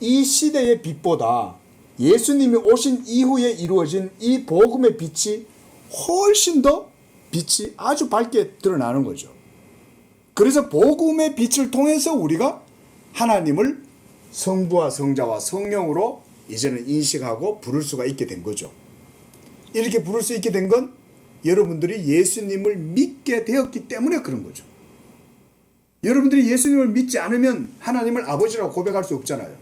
이 시대의 빛보다 예수님이 오신 이후에 이루어진 이 복음의 빛이 훨씬 더 빛이 아주 밝게 드러나는 거죠. 그래서 복음의 빛을 통해서 우리가 하나님을 성부와 성자와 성령으로 이제는 인식하고 부를 수가 있게 된 거죠. 이렇게 부를 수 있게 된 건 여러분들이 예수님을 믿게 되었기 때문에 그런 거죠. 여러분들이 예수님을 믿지 않으면 하나님을 아버지라고 고백할 수 없잖아요.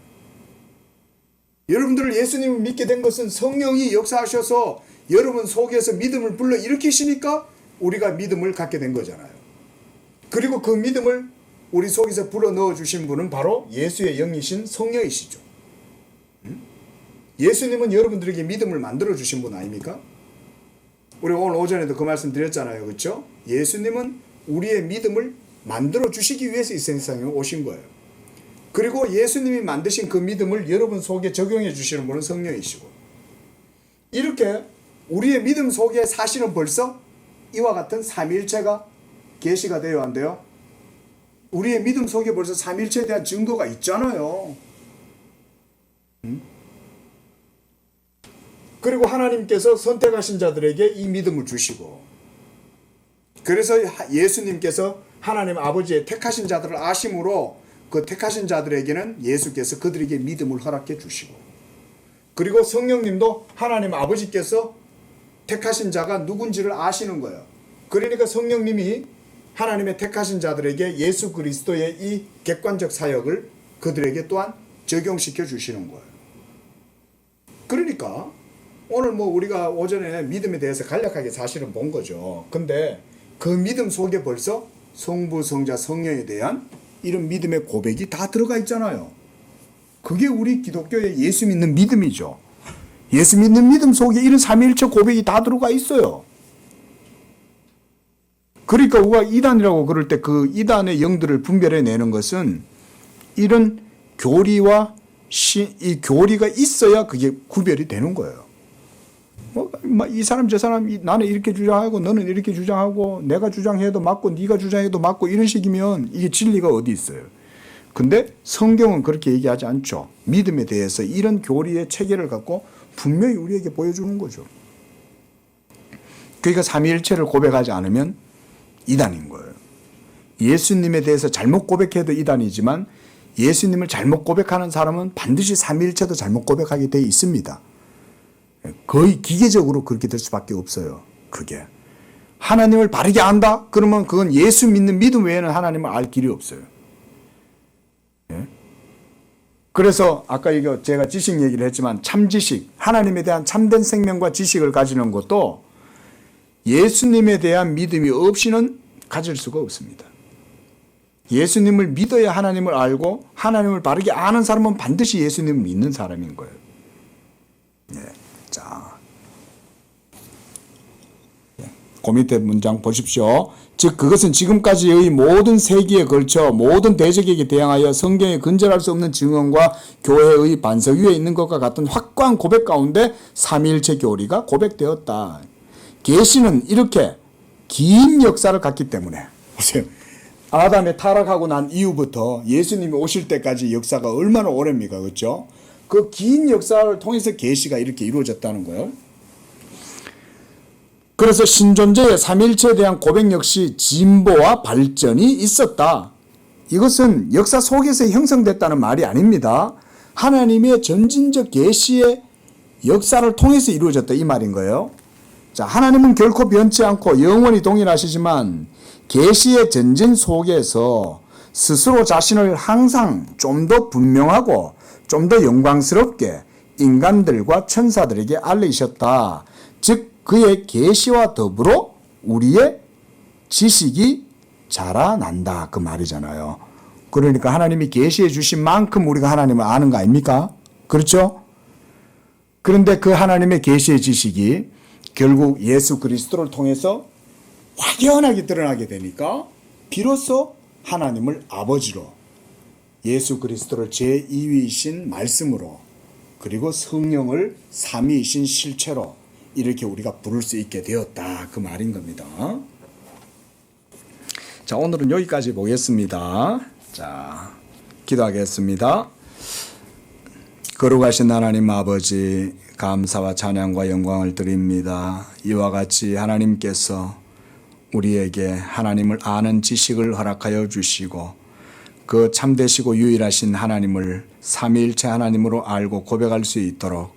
여러분들을 예수님을 믿게 된 것은 성령이 역사하셔서 여러분 속에서 믿음을 불러일으키시니까 우리가 믿음을 갖게 된 거잖아요. 그리고 그 믿음을 우리 속에서 불어넣어 주신 분은 바로 예수의 영이신 성령이시죠. 예수님은 여러분들에게 믿음을 만들어 주신 분 아닙니까? 우리 오늘 오전에도 그 말씀 드렸잖아요. 그렇죠? 예수님은 우리의 믿음을 만들어 주시기 위해서 이 세상에 오신 거예요. 그리고 예수님이 만드신 그 믿음을 여러분 속에 적용해 주시는 분은 성령이시고, 이렇게 우리의 믿음 속에 사실은 벌써 이와 같은 삼위일체가 계시가 되어야 한대요. 우리의 믿음 속에 벌써 삼위일체에 대한 증거가 있잖아요. 그리고 하나님께서 선택하신 자들에게 이 믿음을 주시고, 그래서 예수님께서 하나님 아버지의 택하신 자들을 아심으로 그 택하신 자들에게는 예수께서 그들에게 믿음을 허락해 주시고, 그리고 성령님도 하나님 아버지께서 택하신 자가 누군지를 아시는 거예요. 그러니까 성령님이 하나님의 택하신 자들에게 예수 그리스도의 이 객관적 사역을 그들에게 또한 적용시켜 주시는 거예요. 그러니까 오늘 뭐 우리가 오전에 믿음에 대해서 간략하게 사실은 본 거죠. 근데 그 믿음 속에 벌써 성부, 성자, 성령에 대한 이런 믿음의 고백이 다 들어가 있잖아요. 그게 우리 기독교의 예수 믿는 믿음이죠. 예수 믿는 믿음 속에 이런 삼위일체 고백이 다 들어가 있어요. 그러니까 우리가 이단이라고 그럴 때 그 이단의 영들을 분별해내는 것은 이런 교리와 이 교리가 있어야 그게 구별이 되는 거예요. 이 사람 저 사람 나는 이렇게 주장하고 너는 이렇게 주장하고 내가 주장해도 맞고 네가 주장해도 맞고 이런 식이면 이게 진리가 어디 있어요. 근데 성경은 그렇게 얘기하지 않죠. 믿음에 대해서 이런 교리의 체계를 갖고 분명히 우리에게 보여주는 거죠. 그러니까 삼위일체를 고백하지 않으면 이단인 거예요. 예수님에 대해서 잘못 고백해도 이단이지만 예수님을 잘못 고백하는 사람은 반드시 삼위일체도 잘못 고백하게 돼 있습니다. 거의 기계적으로 그렇게 될 수밖에 없어요. 그게 하나님을 바르게 안다? 그러면 그건 예수 믿는 믿음 외에는 하나님을 알 길이 없어요. 예? 그래서 아까 이거 제가 지식 얘기를 했지만 참지식, 하나님에 대한 참된 생명과 지식을 가지는 것도 예수님에 대한 믿음이 없이는 가질 수가 없습니다. 예수님을 믿어야 하나님을 알고 하나님을 바르게 아는 사람은 반드시 예수님을 믿는 사람인 거예요. 예. 자, 그 밑에 문장 보십시오. 즉 그것은 지금까지의 모든 세기에 걸쳐 모든 대적에게 대항하여 성경에 근절할 수 없는 증언과 교회의 반석 위에 있는 것과 같은 확고한 고백 가운데 삼위일체 교리가 고백되었다. 계시는 이렇게 긴 역사를 갖기 때문에 보세요. 아담의 타락하고 난 이후부터 예수님이 오실 때까지 역사가 얼마나 오래입니까? 그렇죠? 그 긴 역사를 통해서 계시가 이렇게 이루어졌다는 거예요. 그래서 신존재의 삼위일체에 대한 고백 역시 진보와 발전이 있었다. 이것은 역사 속에서 형성됐다는 말이 아닙니다. 하나님의 전진적 계시의 역사를 통해서 이루어졌다 이 말인 거예요. 자, 하나님은 결코 변치 않고 영원히 동일하시지만 계시의 전진 속에서 스스로 자신을 항상 좀 더 분명하고 좀 더 영광스럽게 인간들과 천사들에게 알리셨다. 즉 그의 계시와 더불어 우리의 지식이 자라난다 그 말이잖아요. 그러니까 하나님이 계시해 주신 만큼 우리가 하나님을 아는 거 아닙니까? 그렇죠? 그런데 그 하나님의 계시의 지식이 결국 예수 그리스도를 통해서 확연하게 드러나게 되니까 비로소 하나님을 아버지로 예수 그리스도를 제2위이신 말씀으로 그리고 성령을 삼위이신 실체로 이렇게 우리가 부를 수 있게 되었다 그 말인 겁니다. 자, 오늘은 여기까지 보겠습니다. 자, 기도하겠습니다. 거룩하신 하나님 아버지 감사와 찬양과 영광을 드립니다. 이와 같이 하나님께서 우리에게 하나님을 아는 지식을 허락하여 주시고 그 참되시고 유일하신 하나님을 삼위일체 하나님으로 알고 고백할 수 있도록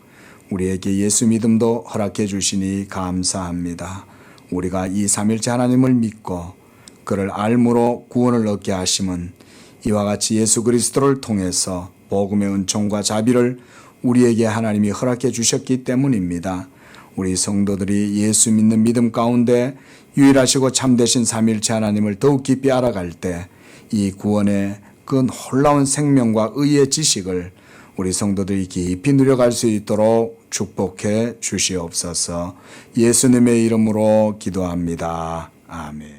우리에게 예수 믿음도 허락해 주시니 감사합니다. 우리가 이 삼위일체 하나님을 믿고 그를 알므로 구원을 얻게 하심은 이와 같이 예수 그리스도를 통해서 복음의 은총과 자비를 우리에게 하나님이 허락해 주셨기 때문입니다. 우리 성도들이 예수 믿는 믿음 가운데 유일하시고 참되신 삼위일체 하나님을 더욱 깊이 알아갈 때 이 구원의 그 놀라운 생명과 의의 지식을 우리 성도들이 깊이 누려갈 수 있도록 축복해 주시옵소서. 예수님의 이름으로 기도합니다. 아멘.